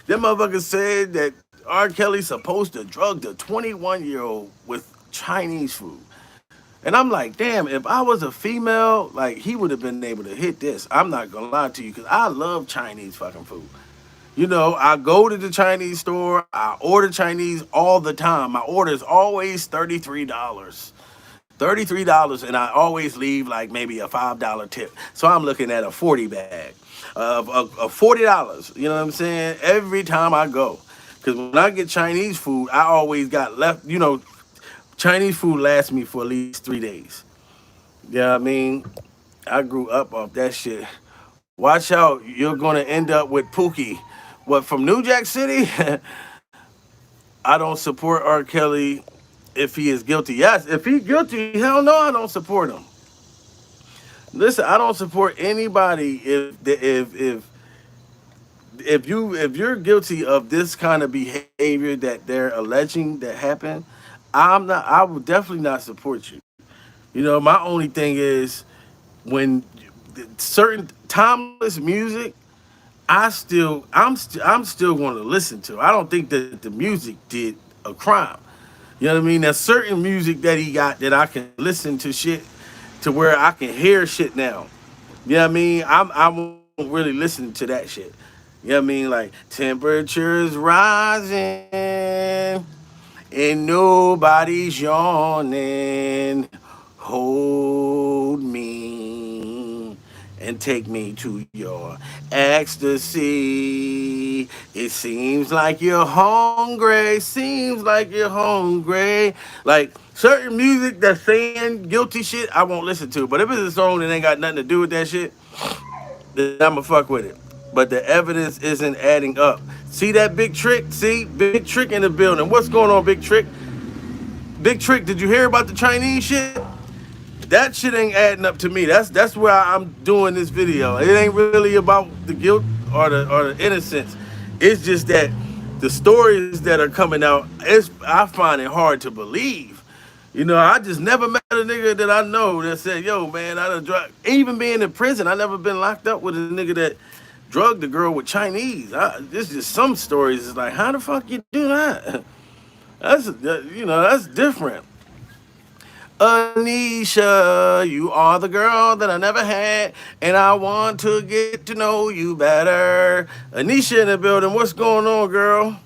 them motherfuckers said that R. Kelly's supposed to drug the 21-year-old with Chinese food. And I'm like, damn, if I was a female, like, he would have been able to hit this. I'm not gonna lie to you, because I love Chinese fucking food. I go to the Chinese store. I order Chinese all the time. My order is always $33. $33, and I always leave like maybe a $5 tip. So I'm looking at a 40 bag of $40. You know what I'm saying? Every time I go. Because when I get Chinese food, I always got left, Chinese food lasts me for at least 3 days. You know what I mean? I grew up off that shit. Watch out, you're going to end up with Pookie. What, from New Jack City? I don't support R. Kelly if he is guilty. Yes, if he's guilty, hell no, I don't support him. Listen, I don't support anybody if you're guilty of this kind of behavior that they're alleging that happened. I would definitely not support you. My only thing is when certain timeless music, I'm still going to listen to. I don't think that the music did a crime. You know what I mean? There's certain music that he got that I can listen to shit to where I can hear shit now. You know what I mean? I won't really listen to that shit. You know what I mean? Like, temperatures rising and nobody's yawning. Hold me and take me to your ecstasy. It seems like you're hungry. Seems like you're hungry. Like certain music that's saying guilty shit, I won't listen to. But if it's a song that ain't got nothing to do with that shit, then I'ma fuck with it. But the evidence isn't adding up. See that Big Trick? See? Big Trick in the building. What's going on, Big Trick? Big Trick, did you hear about the Chinese shit? That shit ain't adding up to me. That's why I'm doing this video. It ain't really about the guilt or the innocence. It's just that the stories that are coming out, I find it hard to believe. You know, I just never met a nigga that I know that said, yo, man, I done drug. Even being in prison, I never been locked up with a nigga that drugged the girl with Chinese. This just some stories. It's like, how the fuck you do that? That's different. Anisha, you are the girl that I never had, and I want to get to know you better. Anisha in the building, what's going on, girl?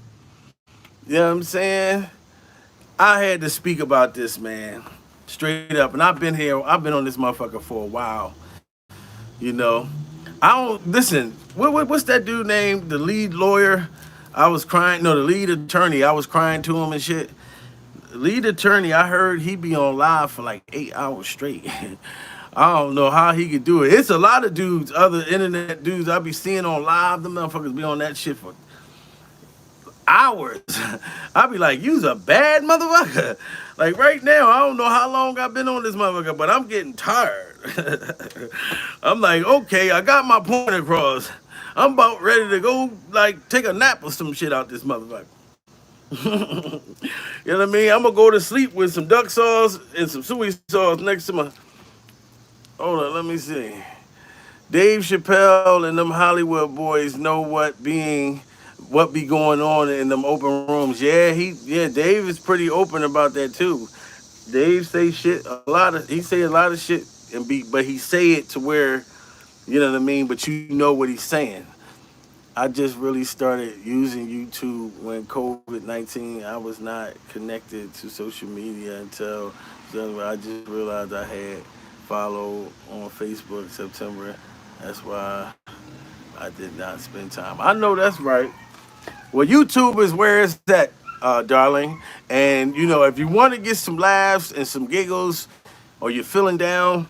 You know what I'm saying? I had to speak about this, man. Straight up. And I've been on this motherfucker for a while. You know? I don't, listen, what's that dude named? The lead lawyer? The lead attorney. I was crying to him and shit. Lead attorney, I heard he be on live for like 8 hours straight. I don't know how he could do it. It's a lot of dudes, other internet dudes I be seeing on live. Them motherfuckers be on that shit for hours. I be like, you's a bad motherfucker. Like right now, I don't know how long I've been on this motherfucker, but I'm getting tired. I'm like, okay, I got my point across. I'm about ready to go like take a nap or some shit out this motherfucker. You know what I mean? I'm gonna go to sleep with some duck sauce and some soy sauce next to my. Hold on, let me see. Dave Chappelle and them Hollywood boys know what be going on in them open rooms. Dave is pretty open about that too. Dave say shit he say a lot of shit but he say it to where, you know what I mean, but you know what he's saying. I just really started using YouTube when COVID-19, I was not connected to social media until I just realized I had followed on Facebook September. That's why I did not spend time. I know that's right. Well, YouTube is where it's at, darling. And, you know, if you want to get some laughs and some giggles or you're feeling down,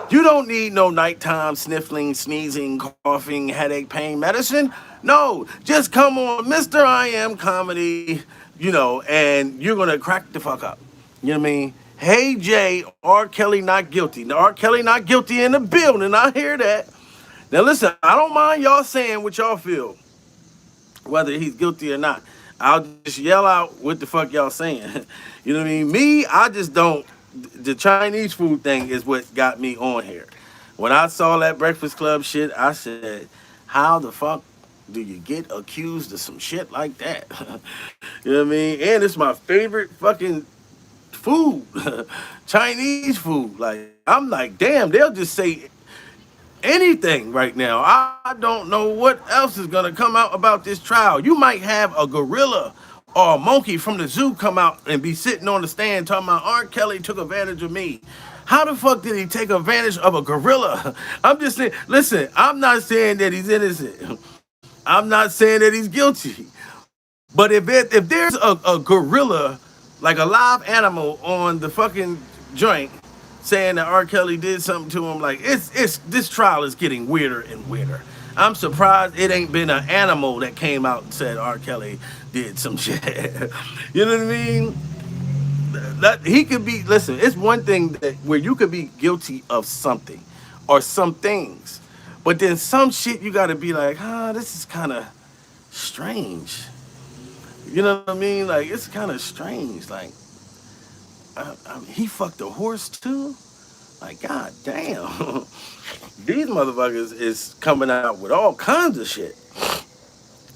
you don't need no nighttime sniffling, sneezing, coughing, headache, pain medicine. No, just come on Mr. I Am Comedy, you know, and you're going to crack the fuck up. You know what I mean? Hey, Jay, R. Kelly not guilty. Now, R. Kelly not guilty in the building. I hear that. Now, listen, I don't mind y'all saying what y'all feel, whether he's guilty or not. I'll just yell out what the fuck y'all saying. You know what I mean? Me, I just don't. The Chinese food thing is what got me on here. When I saw that Breakfast Club shit, I said, how the fuck do you get accused of some shit like that? You know what I mean? And it's my favorite fucking food. Chinese food. Like, I'm like, damn, they'll just say anything right now. I don't know what else is going to come out about this trial. You might have a gorilla or a monkey from the zoo come out and be sitting on the stand talking about R. Kelly took advantage of me. How the fuck did he take advantage of a gorilla? I'm just saying, listen, I'm not saying that he's innocent. I'm not saying that he's guilty. But if there's a gorilla, like a live animal on the fucking joint, saying that R. Kelly did something to him, like this trial is getting weirder and weirder. I'm surprised it ain't been an animal that came out and said R. Kelly did some shit. You know what I mean? That he could be. Listen, it's one thing where you could be guilty of something or some things, but then some shit you got to be like, this is kind of strange. You know what I mean? Like, it's kind of strange. Like, he fucked a horse too? Like, god damn. These motherfuckers is coming out with all kinds of shit.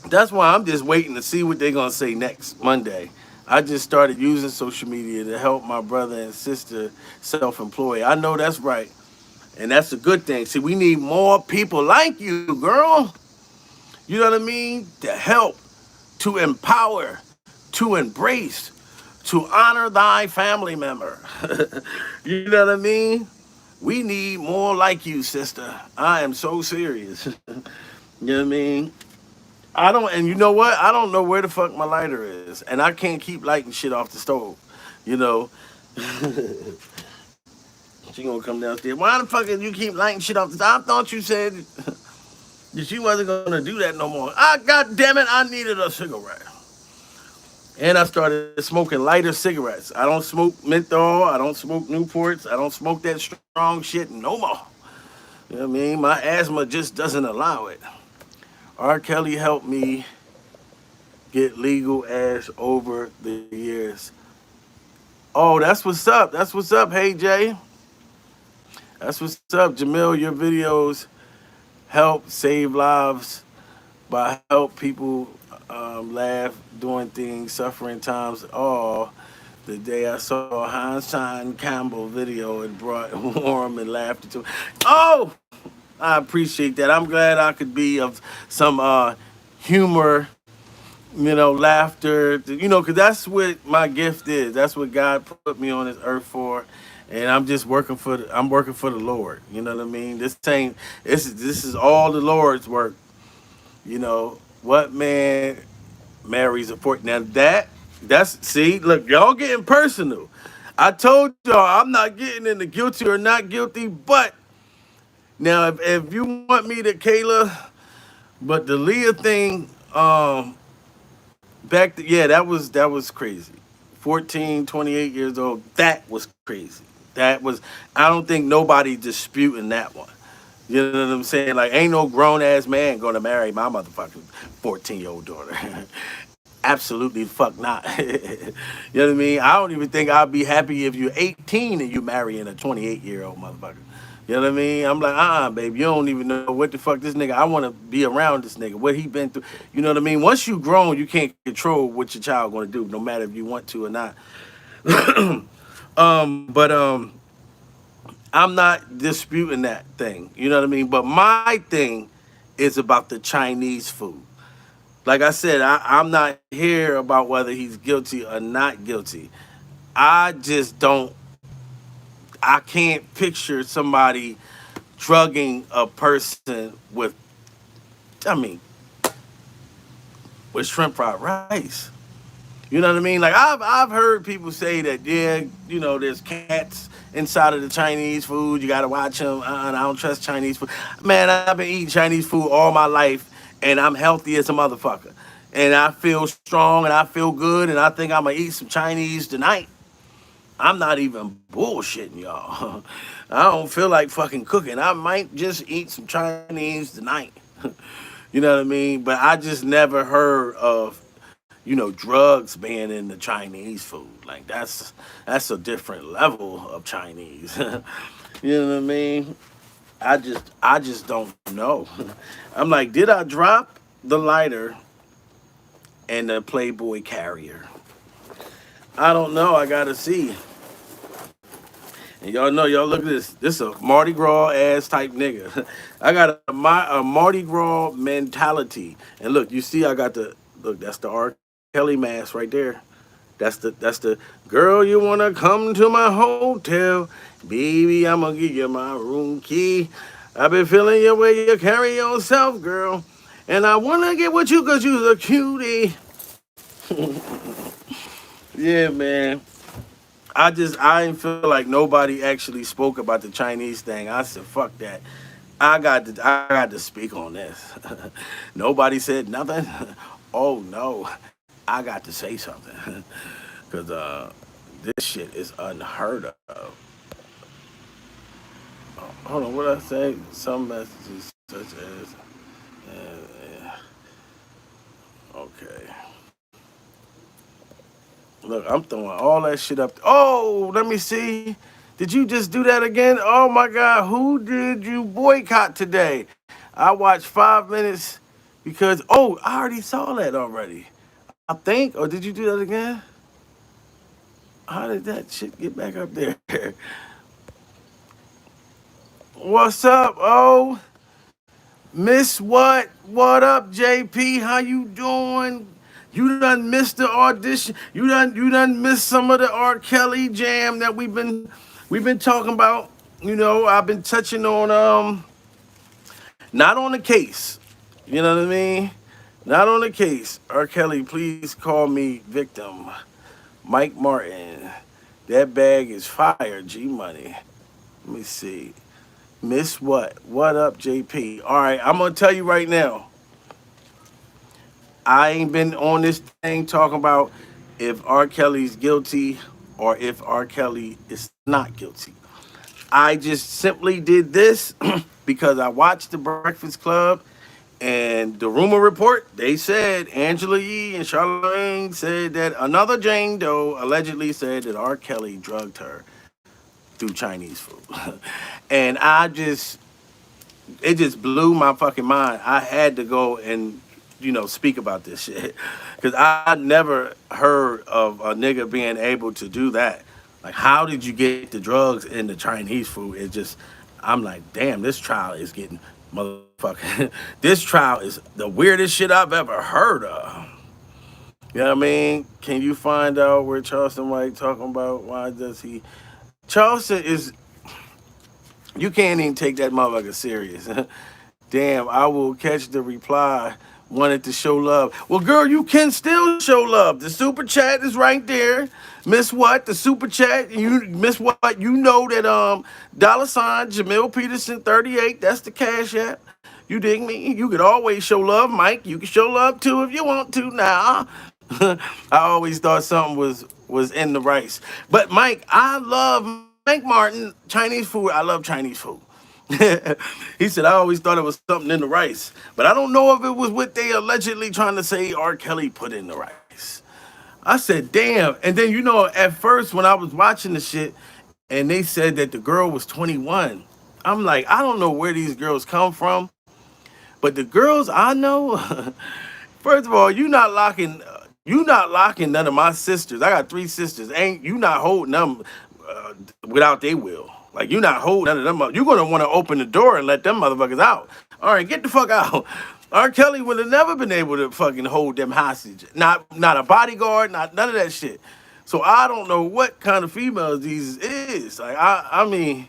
That's why I'm just waiting to see what they're going to say next Monday. I just started using social media to help my brother and sister self-employed. I know that's right. And that's a good thing. See, we need more people like you, girl. You know what I mean? To help, to empower, to embrace, to honor thy family member. You know what I mean? We need more like you, sister. I am so serious. You know what I mean? I don't, and you know what? I don't know where the fuck my lighter is, and I can't keep lighting shit off the stove. You know, she gonna come downstairs. Why the fuck did you keep lighting shit off the stove? I thought you said that you wasn't gonna do that no more. Ah, god damn it! I needed a cigarette, and I started smoking lighter cigarettes. I don't smoke menthol. I don't smoke Newports. I don't smoke that strong shit no more. You know what I mean? My asthma just doesn't allow it. R. Kelly helped me get legal ass over the years. Oh, that's what's up. That's what's up. Hey, Jay. That's what's up. Jamil, your videos help save lives by help people laugh doing things, suffering times. Oh, the day I saw Heinstein Campbell video, it brought warmth and laughter to me. Oh, I appreciate that. I'm glad I could be of some humor, laughter, because that's what my gift is. That's what God put me on this earth for. And I'm just I'm working for the Lord. You know what I mean? This is all the Lord's work. What man marries a 14? Now see, look, y'all getting personal. I told y'all I'm not getting into guilty or not guilty, but now if you want me to Kayla, but the Leah thing, yeah, that was crazy. 14, 28 years old, that was crazy. I don't think nobody disputing that one. You know what I'm saying? Like, ain't no grown ass man gonna marry my motherfucking 14-year-old daughter. Absolutely fuck not. You know what I mean? I don't even think I'd be happy if you're 18 and you marrying a 28-year-old motherfucker. You know what I mean? I'm like, baby, you don't even know what the fuck this nigga. I want to be around this nigga, what he been through. You know what I mean? Once you grown, you can't control what your child gonna do, no matter if you want to or not. But I'm not disputing that thing. You know what I mean? But my thing is about the Chinese food. Like I said, I'm not here about whether he's guilty or not guilty. I just don't. I can't picture somebody drugging a person with, I mean, with shrimp fried rice. You know what I mean? Like I've heard people say that, yeah, there's cats inside of the Chinese food. You gotta watch them. I don't trust Chinese food. Man, I've been eating Chinese food all my life, and I'm healthy as a motherfucker. And I feel strong, and I feel good, and I think I'm gonna eat some Chinese tonight. I'm not even bullshitting y'all. I don't feel like fucking cooking. I might just eat some Chinese tonight. You know what I mean? But I just never heard of, drugs being in the Chinese food. Like that's a different level of Chinese. You know what I mean? I just don't know. I'm like, did I drop the lighter and the Playboy carrier? I don't know. I gotta see. And y'all know, y'all look at this. This is a Mardi Gras ass type nigga. I got a Mardi Gras mentality. And look, you see, that's the R. Kelly mask right there. That's the girl, you wanna come to my hotel, baby? I'm gonna give you my room key. I've been feeling your way you carry yourself, girl, and I wanna get with you 'cause you's a cutie. Yeah, man. I didn't feel like nobody actually spoke about the Chinese thing. I said, fuck that. I got to speak on this. Nobody said nothing. Oh no, I got to say something. Cause this shit is unheard of. Hold on, what did I say? Some messages such as okay. Look, I'm throwing all that shit up. Oh, let me see. Did you just do that again? Oh my God, who did you boycott today? I watched 5 minutes because, I already saw that already. I think, or did you do that again? How did that shit get back up there? What's up, Miss what? What up, JP? How you doing? You done missed the audition. You done missed some of the R. Kelly jam that we've been talking about. I've been touching on not on the case. You know what I mean? Not on the case. R. Kelly, please call me victim. Mike Martin. That bag is fire, G Money. Let me see. Miss what? What up, JP? All right, I'm gonna tell you right now. I ain't been on this thing talking about if R. Kelly's guilty or if R. Kelly is not guilty. I just simply did this because I watched The Breakfast Club and the rumor report. They said Angela Yee and Charlene said that another Jane Doe allegedly said that R. Kelly drugged her through Chinese food. And it just blew my fucking mind. I had to go and speak about this shit because I never heard of a nigga being able to do that. Like, how did you get the drugs in the Chinese food? I'm like, damn, this trial is getting motherfucking. This trial is the weirdest shit I've ever heard of. You know what I mean? Can you find out where Charleston White talking about? Why does he? Charleston is. You can't even take that motherfucker serious. Damn, I will catch the reply. Wanted to show love. Well, girl, you can still show love. The super chat is right there. Miss what? The super chat. You miss what? You know that $ Jamil Peterson 38. That's the cash app. You dig me? You could always show love, Mike. You can show love too if you want to now. I always thought something was in the rice. But Mike, I love Mike Martin, Chinese food. I love Chinese food. He said, I always thought it was something in the rice. But I don't know if it was what they allegedly trying to say R. Kelly put in the rice. I said, damn. And then, at first when I was watching the shit and they said that the girl was 21, I'm like, I don't know where these girls come from. But the girls I know, first of all, you not locking none of my sisters. I got 3 sisters. Ain't you not holding them without their will. Like, you not holding none of them up. You're going to want to open the door and let them motherfuckers out. All right, get the fuck out. R. Kelly would have never been able to fucking hold them hostage. Not a bodyguard, not none of that shit. So I don't know what kind of females these is. Like, I mean,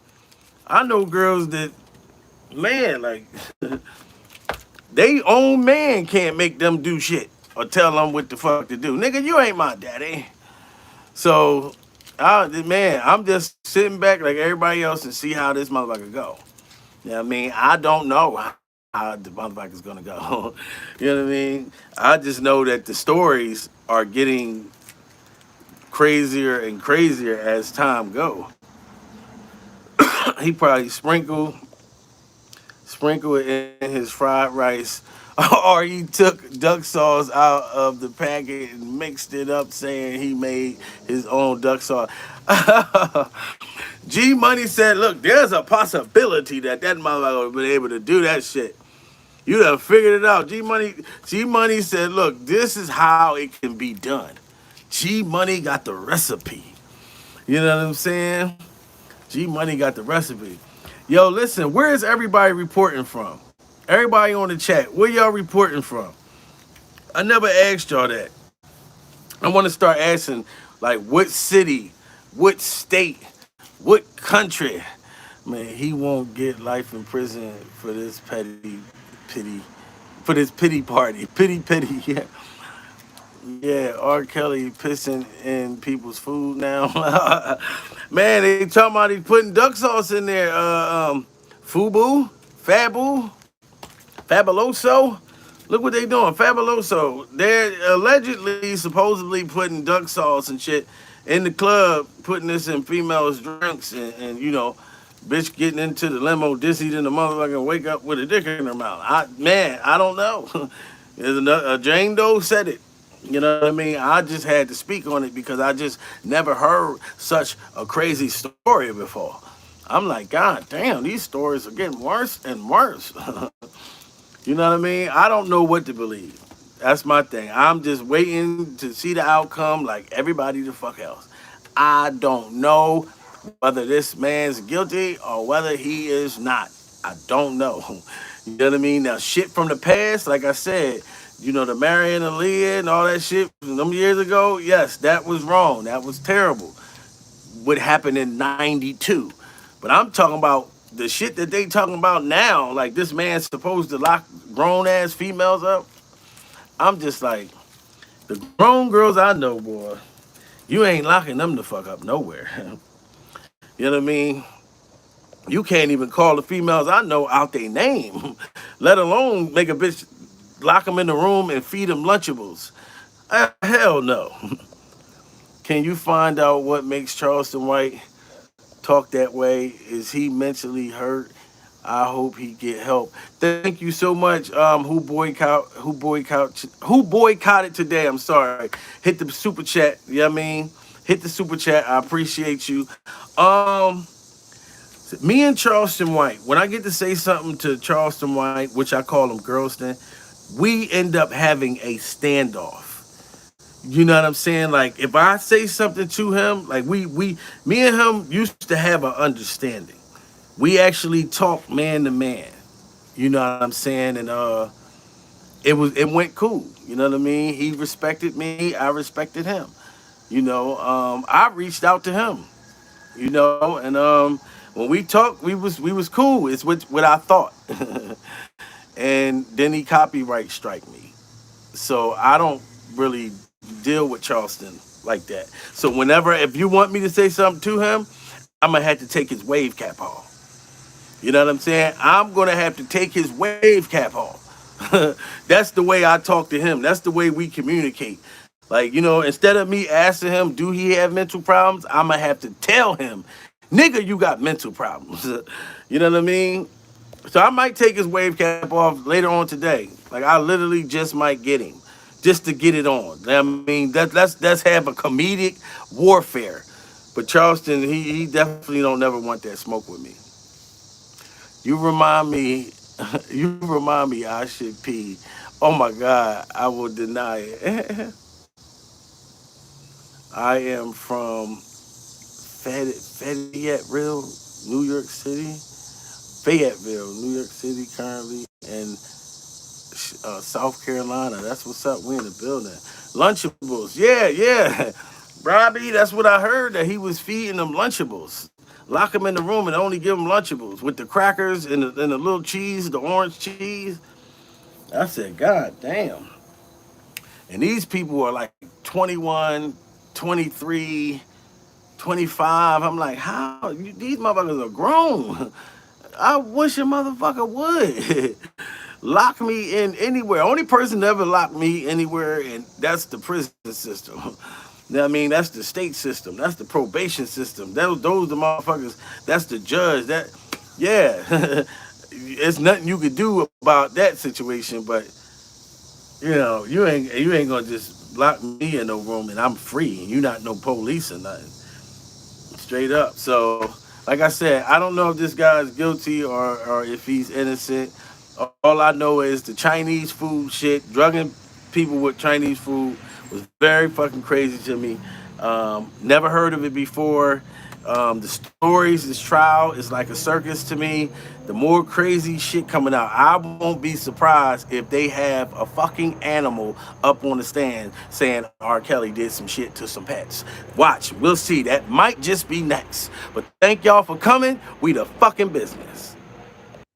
I know girls that, man, like, they own man can't make them do shit or tell them what the fuck to do. Nigga, you ain't my daddy. So, man, I'm just sitting back like everybody else and see how this motherfucker go. You know what I mean? I don't know how the motherfucker's gonna go. You know what I mean? I just know that the stories are getting crazier and crazier as time go. He probably sprinkle it in his fried rice, or he took duck sauce out of the packet and mixed it up, saying he made his own duck sauce. G Money said, look, there's a possibility that motherfucker would have been able to do that shit. You done figured it out. G Money said, look, this is how it can be done. G Money got the recipe. You know what I'm saying? G Money got the recipe. Yo, listen, where is everybody reporting from? Everybody on the chat, where y'all reporting from? I never asked y'all that. I want to start asking, like, what city, what state, what country? Man, he won't get life in prison for this pity party. Pity, yeah. Yeah, R. Kelly pissing in people's food now. Man, they talking about he putting duck sauce in there. Fubu, Fabuloso. Look what they doing, Fabuloso. They're allegedly, supposedly putting duck sauce and shit in the club, putting this in females' drinks, and bitch getting into the limo, dizzy in the motherfucker, wake up with a dick in her mouth. I don't know. There's another, Jane Doe said it. You know what I mean? I just had to speak on it because I just never heard such a crazy story before. I'm like, God damn, these stories are getting worse and worse. You know what I mean? I don't know what to believe. That's my thing. I'm just waiting to see the outcome like everybody the fuck else. I don't know whether this man's guilty or whether he is not. I don't know. You know what I mean? Now, shit from the past, like I said, You know, the Marion and Leah and all that shit from them years ago. Yes, that was wrong. That was terrible. What happened in '92? But I'm talking about the shit that they talking about now. Like this man's supposed to lock grown ass females up. I'm just like, the grown girls I know, boy, you ain't locking them the fuck up nowhere. You know what I mean? You can't even call the females I know out their name, let alone make a bitch lock them in the room and feed them Lunchables. Hell no. Can you find out what makes Charleston White talk that way? Is he mentally hurt? I hope he get help. Thank you so much. Who boycotted today? I'm sorry. Hit the super chat. You know what I mean? Hit the super chat. I appreciate you. Um, Me and Charleston White, when I get to say something to Charleston White, which I call him Girlston, we end up having a standoff. You know what I'm saying? Like if I say something to him, like me and him used to have an understanding. We actually talk man to man. You know what I'm saying? And it went cool. You know what I mean? He respected me, I respected him. I reached out to him. And when we talked, we was cool. It's what I thought. And then he copyright strike me. So I don't really deal with Charleston like that. So whenever, if you want me to say something to him, I'm gonna have to take his wave cap off. You know what I'm saying? I'm gonna have to take his wave cap off. That's the way I talk to him. That's the way we communicate. Like, instead of me asking him, do he have mental problems? I'm gonna have to tell him, nigga, you got mental problems. You know what I mean? So I might take his wave cap off later on today. Like I literally just might get him, just to get it on. I mean, that's have a comedic warfare. But Charleston, he definitely don't never want that smoke with me. You remind me, you remind me I should pee. Oh my God, I will deny it. I am from Fayetteville, New York City. Fayetteville, New York City currently, and South Carolina. That's what's up. We in the building. Lunchables. Yeah, yeah. Robbie, that's what I heard, that he was feeding them Lunchables. Lock them in the room and only give them Lunchables with the crackers and the little cheese, the orange cheese. I said, God damn. And these people are like 21, 23, 25. I'm like, how? These motherfuckers are grown. I wish a motherfucker would. Lock me in anywhere. Only person that ever locked me anywhere, and that's the prison system. You know what I mean? That's the state system. That's the probation system. Those the motherfuckers. That's the judge. Yeah. It's nothing you could do about that situation, but you ain't gonna just lock me in no room and I'm free and you not no police or nothing. Straight up. So, like I said, I don't know if this guy is guilty or if he's innocent. All I know is the Chinese food shit, drugging people with Chinese food was very fucking crazy to me. Never heard of it before. The stories, this trial is like a circus to me. The more crazy shit coming out, I won't be surprised if they have a fucking animal up on the stand saying R. Kelly did some shit to some pets. Watch, we'll see. That might just be next. But thank y'all for coming. We the fucking business.